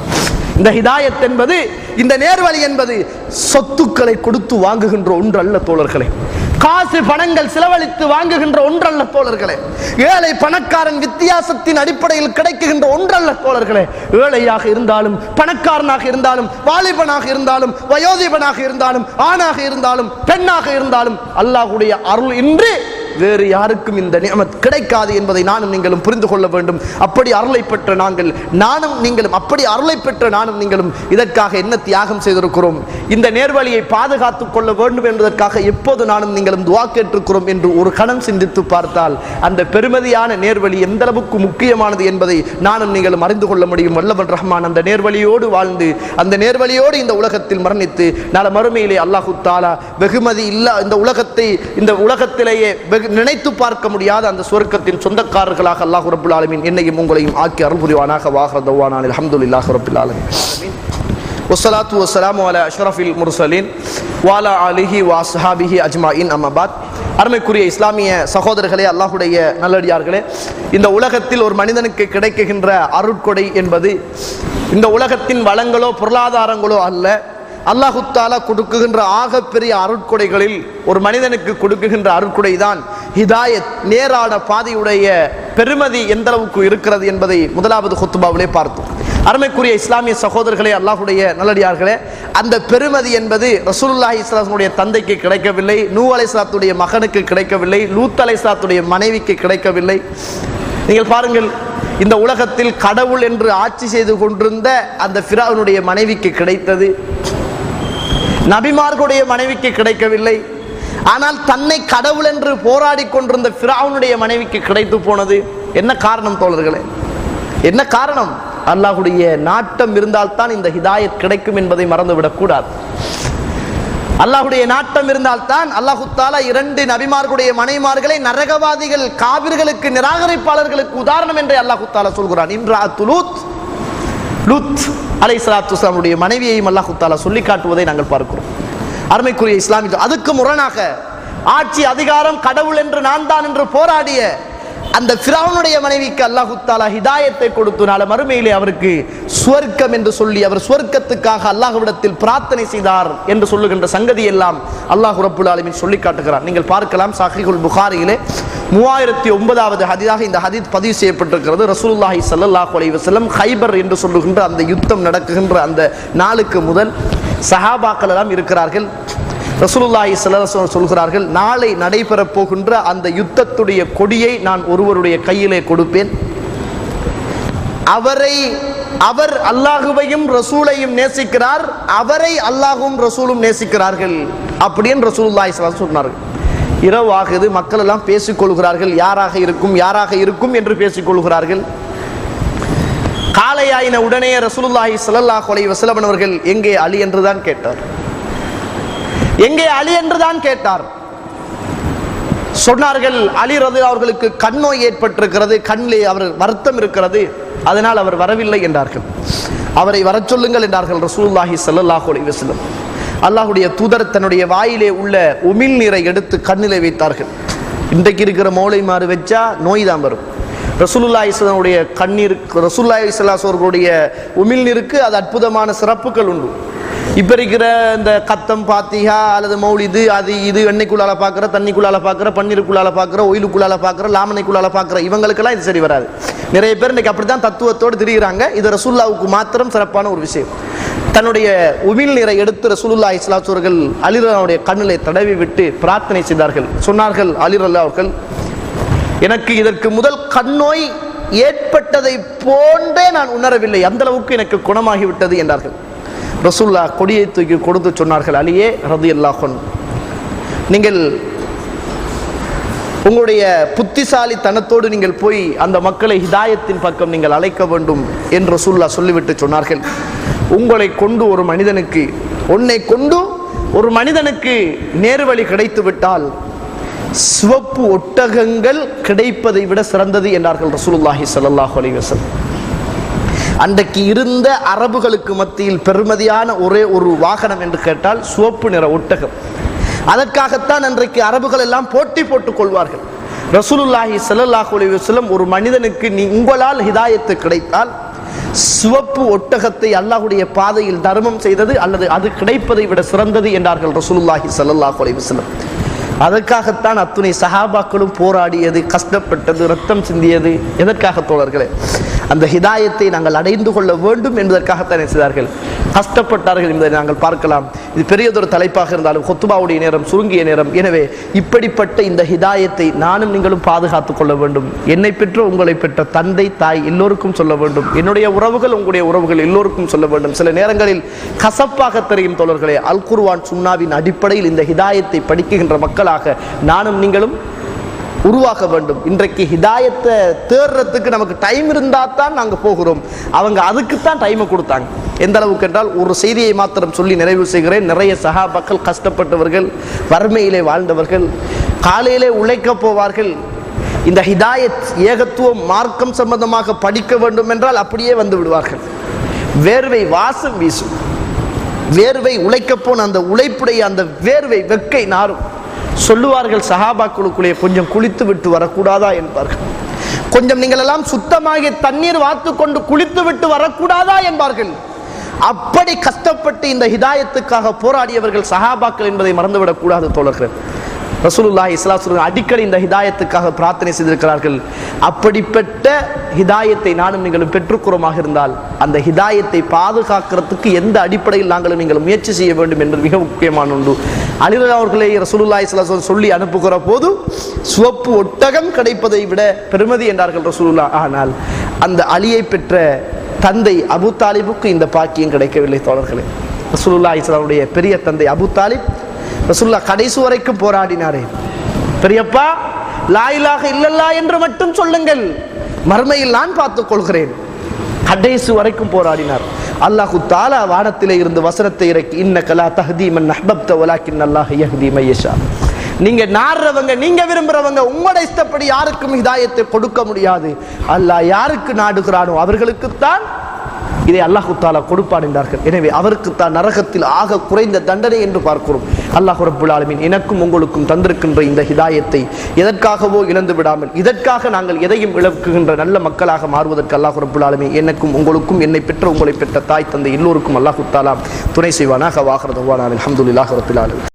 இந்த ஹிதாயத் என்பது, இந்த நேர்வழி என்பது சொத்துக்களை கொடுத்து வாங்குகின்ற ஒன்று அல்ல தோழர்களே. காசு பணங்கள் செலவழித்து வாங்குகின்ற ஒன்றல்ல தோழர்களே. ஏழை பணக்காரன் வித்தியாசத்தின் அடிப்படையில் கிடைக்குகின்ற ஒன்றல்ல தோழர்களே. ஏழையாக இருந்தாலும், பணக்காரனாக இருந்தாலும், வாலிபனாக இருந்தாலும், வயோதிபனாக இருந்தாலும், ஆணாக இருந்தாலும், பெண்ணாக இருந்தாலும், அல்லாஹ்வுடைய அருள் இன்றி வேறு யாருக்கும் இந்த நிஅமத் கிடைக்காது என்பதை நானும் நீங்களும் புரிந்து கொள்ள வேண்டும். அப்படி அருளை பெற்ற நாங்கள், நானும் நீங்களும், அப்படி அருளை பெற்ற நானும் நீங்களும் இதற்காக என்ன தியாகம் செய்திருக்கிறோம், இந்த நேர்வழியை பாதுகாத்துக் கொள்ள வேண்டும் என்பதற்காக எப்போது நானும் நீங்களும் துஆ கேட்டிருக்கிறோம் என்று ஒரு கணம் சிந்தித்து பார்த்தால் அந்த பெருமதியான நேர்வழி எந்த அளவுக்கு முக்கியமானது என்பதை நானும் நீங்களும் அறிந்து கொள்ள முடியும். வல்லவன் ரஹ்மான் அந்த நேர்வழியோடு வாழ்ந்து, அந்த நேர்வழியோடு இந்த உலகத்தில் மரணித்து, நாளை மறுமையிலே அல்லாஹு தஆலா வெகுமதி இல்லா இந்த உலகத்தை, இந்த உலகத்திலேயே நினைத்து பார்க்க முடியாத அந்த சொர்க்கத்தின் சொந்தக்காரர்களாக அல்லாஹ் ரப்புல் ஆலமீன் என்னையும் உங்களையும் ஆக்கி அருள் புரிவானாக. வாஹிரு தஅவானா அல்ஹம்துலில்லாஹி ரப்பில் ஆலமீன். வஸ்ஸலாத்து வஸ்ஸலாமு அலா அஷ்ரஃபில் முர்ஸலீன் வ அலா ஆலிஹி வ அஸ்ஹாபிஹி அஜ்மாயின். அம்மா பாத். அருமைக்குரிய இஸ்லாமிய சகோதரர்களே, அல்லாஹ்வுடைய நல்லடியார்களே, இந்த உலகத்தில் ஒரு மனிதனுக்கு கிடைக்கின்ற அருட்கொடை என்பது இந்த உலகத்தின் வளங்களோ பொருளாதாரங்களோ அல்ல. அல்லாஹு தஆலா கொடுக்குகின்ற ஆகப்பெரிய அருட்கொடைகளில் ஒரு மனிதனுக்கு கொடுக்குகின்ற அருட்கொடை தான் ஹிதாயத், நேரான பாதையுடைய பெருமதி எந்த அளவுக்கு இருக்கிறது என்பதை முதலாவது குத்பாவிலே பார்த்தோம். அருமைக்குரிய இஸ்லாமிய சகோதரர்களே, அல்லாஹ்வுடைய நல்லடியார்களே, அந்த பெருமதி என்பது ரசூலுல்லாஹி ஸல்லல்லாஹு அலைஹி வஸல்லம் தந்தைக்கு கிடைக்கவில்லை, நூஹ் அலைஹிஸ்ஸலாத்துடைய மகனுக்கு கிடைக்கவில்லை, லூத் அலைஹிஸ்ஸலாத்துடைய மனைவிக்கு கிடைக்கவில்லை. நீங்கள் பாருங்கள், இந்த உலகத்தில் கடவுள் என்று ஆட்சி செய்து கொண்டிருந்த அந்த ஃபிரௌனுடைய மனைவிக்கு கிடைத்தது, நபிமார்களுடைய மனைவிக்கு கிடைக்கவில்லை. ஆனால் தன்னை கடவுள் என்று போராடி கொண்டிருந்த ஃபிரௌனுடைய மனைவிக்கு கிடைத்து போனது. என்ன காரணம் தோழர்களே? என்ன காரணம்? அல்லாஹ்வுடைய நாட்டம் இருந்தால்தான் இந்த ஹிதாயத் கிடைக்கும் என்பதை மறந்துவிடக் கூடாது. அல்லாஹ்வுடைய நாட்டம் இருந்தால்தான் அல்லாஹு தஆலா 2 நபிமார்களுடைய மனைவிமார்களை நரகவாதிகள், காபிர்களுக்கு, நிராகரிப்பாளர்களுக்கு உதாரணம் என்று அல்லாஹு தஆலா சொல்கிறான். இம்ராஅத்து லூத் அலைஹிஸ்ஸலாத்து வஸலாமுடைய மனைவியையும் அல்லாஹ் தஆலா சொல்லி காட்டுவதை நாங்கள் பார்க்கிறோம். அருமைக்குரிய இஸ்லாமிய, அதுக்கு முரணாக ஆட்சி அதிகாரம் கடவுள் என்று நான் தான் என்று போராடிய அந்த ஃபிரௌனுடைய மனைவிக்கு அல்லாஹ் தஆலா ஹிதாயத்தை கொடுத்து நாளை மறுமையிலே அவருக்கு சுவர்க்கம் என்று சொல்லி அவர் சுவர்க்கத்துக்காக அல்லாஹ்விடத்தில் பிரார்த்தனை செய்தார் என்று சொல்லுகின்ற சங்கதி எல்லாம் அல்லாஹ் ரப்புல் ஆலமீன் சொல்லி காட்டுகிறார். நீங்கள் பார்க்கலாம், ஸஹீஹுல் புகாரியிலே 3009வது ஹதீஸாக இந்த ஹதீஸ் பதிவு செய்யப்பட்டிருக்கிறது. ரசூலுல்லாஹி ஸல்லல்லாஹு அலைஹி வஸல்லம் ஹைபர் என்று சொல்லுகின்ற அந்த யுத்தம் நடக்குகின்ற அந்த நாளுக்கு முதல் சஹாபாக்கள் எல்லாம் இருக்கிறார்கள். ரசூலுல்லாஹி ஸல்லல்லாஹு அலைஹி வஸல்லம் சொல்கிறார்கள், நாளை நடைபெறப் போகின்ற அந்த யுத்தத்துடைய கொடியை நான் ஒருவருடைய கையிலே கொடுப்பேன். அவர் அல்லாஹுவையும் ரசூலையும் நேசிக்கிறார், அவரை அல்லாஹும் ரசூலும் நேசிக்கிறார்கள் அப்படின்னு ரசூலுல்லாஹி ஸல்லல்லாஹு அலைஹி வஸல்லம் சொன்னார்கள். இரவு ஆகுது, மக்கள் எல்லாம் பேசிக்கொள்கிறார்கள், யாராக இருக்கும் என்று பேசிக்கொள்கிறார்கள். காலை ஆயின உடனே ரசூலுல்லாஹி ஸல்லல்லாஹு அலைஹி வஸல்லம் அவர்கள் எங்கே அலி என்றுதான் கேட்டார். சொன்னார்கள், அலி ரலியல்லாஹு அவர்களுக்கு கண் நோய் ஏற்பட்டிருக்கிறது, கண்ணிலே அவர் வருத்தம் இருக்கிறது, அதனால் அவர் வரவில்லை என்றார்கள். அவரை வரச் சொல்லுங்கள் என்றார்கள் ரசூலுல்லாஹி ஸல்லல்லாஹு அலைஹி வஸல்லம். அல்லாஹ்வுடைய தூதர் தன்னுடைய வாயிலே உள்ள உமிழ் நீரை எடுத்து கண்ணிலே வைத்தார்கள். இன்றைக்கு இருக்கிற மௌலைமாறு வச்சா நோய் தான் வரும். ரசூலுல்லாஹி ஸல்லல்லாஹு அலைஹி வஸல்லம் கண்ணீர், ரசூலுல்லாஹி ஸல்லல்லாஹு அலைஹி அவர்களுடைய உமிழ்நீருக்கு அது அற்புதமான சிறப்புகள் உண்டு. இப்போ இருக்கிற இந்த கத்தம் பாத்திகா அல்லது மௌலிது அது இது எண்ணெய்க்குள்ளால பார்க்குற, தண்ணிக்குள்ளால பார்க்குற, பன்னீருக்குள்ளால பார்க்குற, ஒயிலுக்குள்ளால பார்க்குற, லாமனைக்குள்ளால பார்க்குற இவங்களுக்கெல்லாம் இது சரி வராது. நிறைய பேர் இன்னைக்கு அப்படித்தான் தத்துவத்தோடு திரிகிறாங்க. இது ரசூலுல்லாஹ்வுக்கு மாத்திரம் சிறப்பான ஒரு விஷயம். தன்னுடைய உமிழ் நீரை எடுத்து ரசூலுல்லாஹி ஸல்லல்லாஹு அலைஹி அவர்கள் அலி ரலியல்லாஹுடைய கண்ணிலே தடவி விட்டு பிரார்த்தனை செய்தார்கள். சொன்னார்கள் அலி ரலியல்லாஹு அவர்கள், எனக்கு இதற்கு முதல் கண் நோய் ஏற்பட்டதை போன்றே நான் உணரவில்லை, அந்த அளவுக்கு எனக்கு குணமாகிவிட்டது என்றார்கள். ரசூலுல்லாஹ் கொடியை தூக்கி கொடுத்து சொன்னார்கள், அலியே ரலியல்லாஹு அன்ஹு, நீங்கள் உங்களுடைய புத்திசாலித்தனத்தோடு நீங்கள் போய் அந்த மக்களை ஹிதாயத்தின் பக்கம் நீங்கள் அழைக்க வேண்டும் என்று ரசூலுல்லாஹ் சொல்லிவிட்டு சொன்னார்கள், உங்களை கொண்டு ஒரு மனிதனுக்கு, உன்னை கொண்டு ஒரு மனிதனுக்கு நேர்வழி கிடைத்து விட்டால் சிவப்பு ஒட்டகங்கள் கிடைப்பதை விட சிறந்தது என்றார்கள் ரசூலுல்லாஹி ஸல்லல்லாஹு அலைஹி வஸல்லம். அன்றைக்கு இருந்த அரபுகளுக்கு மத்தியில் பெருமதியான ஒரே ஒரு வாகனம் என்று கேட்டால் சிவப்பு நிற ஒட்டகம். அதற்காகத்தான் அன்றைக்கு அரபுகள் எல்லாம் போட்டி போட்டுக் கொள்வார்கள். ரசூலுல்லாஹி ஸல்லல்லாஹு அலைஹி வஸல்லம் ஒரு மனிதனுக்கு உங்களால் ஹிதாயத்து கிடைத்தால் சிவப்பு ஒட்டகத்தை அல்லாஹ்வுடைய பாதையில் தர்மம் செய்தது அல்லது அது கிடைப்பதை விட சிறந்தது என்றார்கள் ரசூலுல்லாஹி ஸல்லல்லாஹு அலைஹி வஸல்லம். அதற்காகத்தான் அத்துணை சஹாபாக்களும் போராடியது, கஷ்டப்பட்டது, ரத்தம் சிந்தியது. எதற்காக தோழர்களே? அந்த ஹிதாயத்தை நாங்கள் அடைந்து கொள்ள வேண்டும் என்பதற்காகத்தான் செய்தார்கள், கஷ்டப்பட்டார்கள் என்பதை நாங்கள் பார்க்கலாம். இது பெரியதொரு தலைப்பாக இருந்தாலும் கொத்துபாவுடைய நேரம் சுருங்கிய நேரம். எனவே இப்படிப்பட்ட இந்த ஹிதாயத்தை நானும் நீங்களும் பாதுகாத்துக் கொள்ள வேண்டும். என்னை பெற்ற உங்களை பெற்ற தந்தை தாய் எல்லோருக்கும் சொல்ல வேண்டும், என்னுடைய உறவுகள் உங்களுடைய உறவுகள் எல்லோருக்கும் சொல்ல வேண்டும். சில நேரங்களில் கசப்பாக தெரியும் தோழர்களே, அல் குர்ஆன் சுன்னாவின் அடிப்படையில் இந்த ஹிதாயத்தை படிக்கின்ற மக்களாக நானும் நீங்களும் உருவாக்க வேண்டும். இன்றைக்கு ஹிதாயத்தை தேடுறதுக்கு நமக்கு டைம் இருந்தால் தான் நாங்கள் போகிறோம். அவங்க அதுக்குத்தான் டைமை கொடுத்தாங்க. எந்த அளவுக்கு என்றால், ஒரு செய்தியை மாத்திரம் சொல்லி நிறைவு செய்கிறேன். நிறைய சஹாபாக்கள் கஷ்டப்பட்டவர்கள், வறுமையிலே வாழ்ந்தவர்கள், காலையிலே உழைக்க போவார்கள். இந்த ஹிதாயத் ஏகத்துவம் மார்க்கம் சம்பந்தமாக படிக்க வேண்டும் என்றால் அப்படியே வந்து விடுவார்கள். வேர்வை வாசம் வீசும், வேர்வை உழைக்க போன அந்த உழைப்புடைய அந்த வேர்வை வெக்கை நாரும். சொல்லுவார்கள் சஹாபாக்களுக்குள்ளே, கொஞ்சம் குளித்து விட்டு வரக்கூடாதா என்பார்கள். கொஞ்சம் நீங்கள் எல்லாம் சுத்தமாக தண்ணீர் வாத்து கொண்டு குளித்து விட்டு வரக்கூடாதா என்பார்கள். அப்படி கஷ்டப்பட்டு இந்த ஹிதாயத்துக்காக போராடியவர்கள் சஹாபாக்கள் என்பதை மறந்துவிடக் கூடாது தோழர்கள். ரசூலுல்லாஹி ஸல்லல்லாஹு அலைஹி வஸல்லம் அடிக்கடி இந்த ஹிதாயத்துக்காக பிரார்த்தனை செய்திருக்கிறார்கள். அப்படிப்பட்ட ஹிதாயத்தை நானும் நீங்களும் பெற்றுக்கிறோமாக இருந்தால் அந்த ஹிதாயத்தை பாதுகாக்கிறதுக்கு எந்த அடிப்படையில் நாங்களும் நீங்கள் முயற்சி செய்ய வேண்டும் என்பது மிக முக்கியமான ஒன்று. அலி அவர்களை ரசூலுல்லாஹி ஸல்லல்லாஹு அலைஹி வஸல்லம் சொல்லி அனுப்புகிற போது சிவப்பு ஒட்டகம் கிடைப்பதை விட பெருமதி என்றார்கள் ரசூலுல்லாஹ். ஆனால் அந்த அலியை பெற்ற தந்தை அபூ தாலிபுக்கு இந்த பாக்கியம் கிடைக்கவில்லை தோழர்களே. ரசூலுல்லாஹி ஸல்லல்லாஹு அலைஹி வஸல்லம் பெரிய தந்தை அபூ தாலிப் ரசூலுல்லாஹ் கடைசி வரைக்கும் போராடினாரே, பெரியப்பா லா இலாஹ இல்லல்லாஹ் என்று மட்டும் சொல்லுங்கள், மறுமையில் நான் பார்த்துக் கொள்கிறேன். கடைசி வரைக்கும் போராடினார். அல்லாஹு தஆலா வானத்திலே இருந்து வசனத்தை இறக்கி, இன்னக லா தஹ்தி மன் அஹ்பப்த வலாக்கின் அல்லாஹ் யஹ்தி மன் யஷா. நீங்க நாடுறவங்க, நீங்க விரும்புறவங்க, உங்களோட இஷ்டப்படி யாருக்கும் ஹிதாயத்தை கொடுக்க முடியாது. அல்லாஹ் யாருக்கு நாடுகிறானோ அவர்களுக்குத்தான் இதை அல்லாஹு தஆலா கொடுப்பான் என்றார்கள். எனவே அவருக்குத்தான் நரகத்தில் ஆக குறைந்த தண்டனை என்று பார்க்கிறோம். அல்லாஹ் ரப்புல் ஆலமீன் எனக்கும் உங்களுக்கும் தந்திருக்கின்ற இந்த ஹிதாயத்தை எதற்காகவோ இழந்து விடாமல், இதற்காக நாங்கள் எதையும் இழக்குகின்ற நல்ல மக்களாக மாறுவதற்கு அல்லாஹ் ரப்புல் ஆலமீன் எனக்கும் உங்களுக்கும், என்னை பெற்ற உங்களை பெற்ற தாய் தந்தை எல்லோருக்கும் அல்லாஹு தஆலா துணை செய்வானாக. வாஹிரு தஅவானா அல்ஹம்துலில்லாஹி ரப்பில் ஆலமீன்.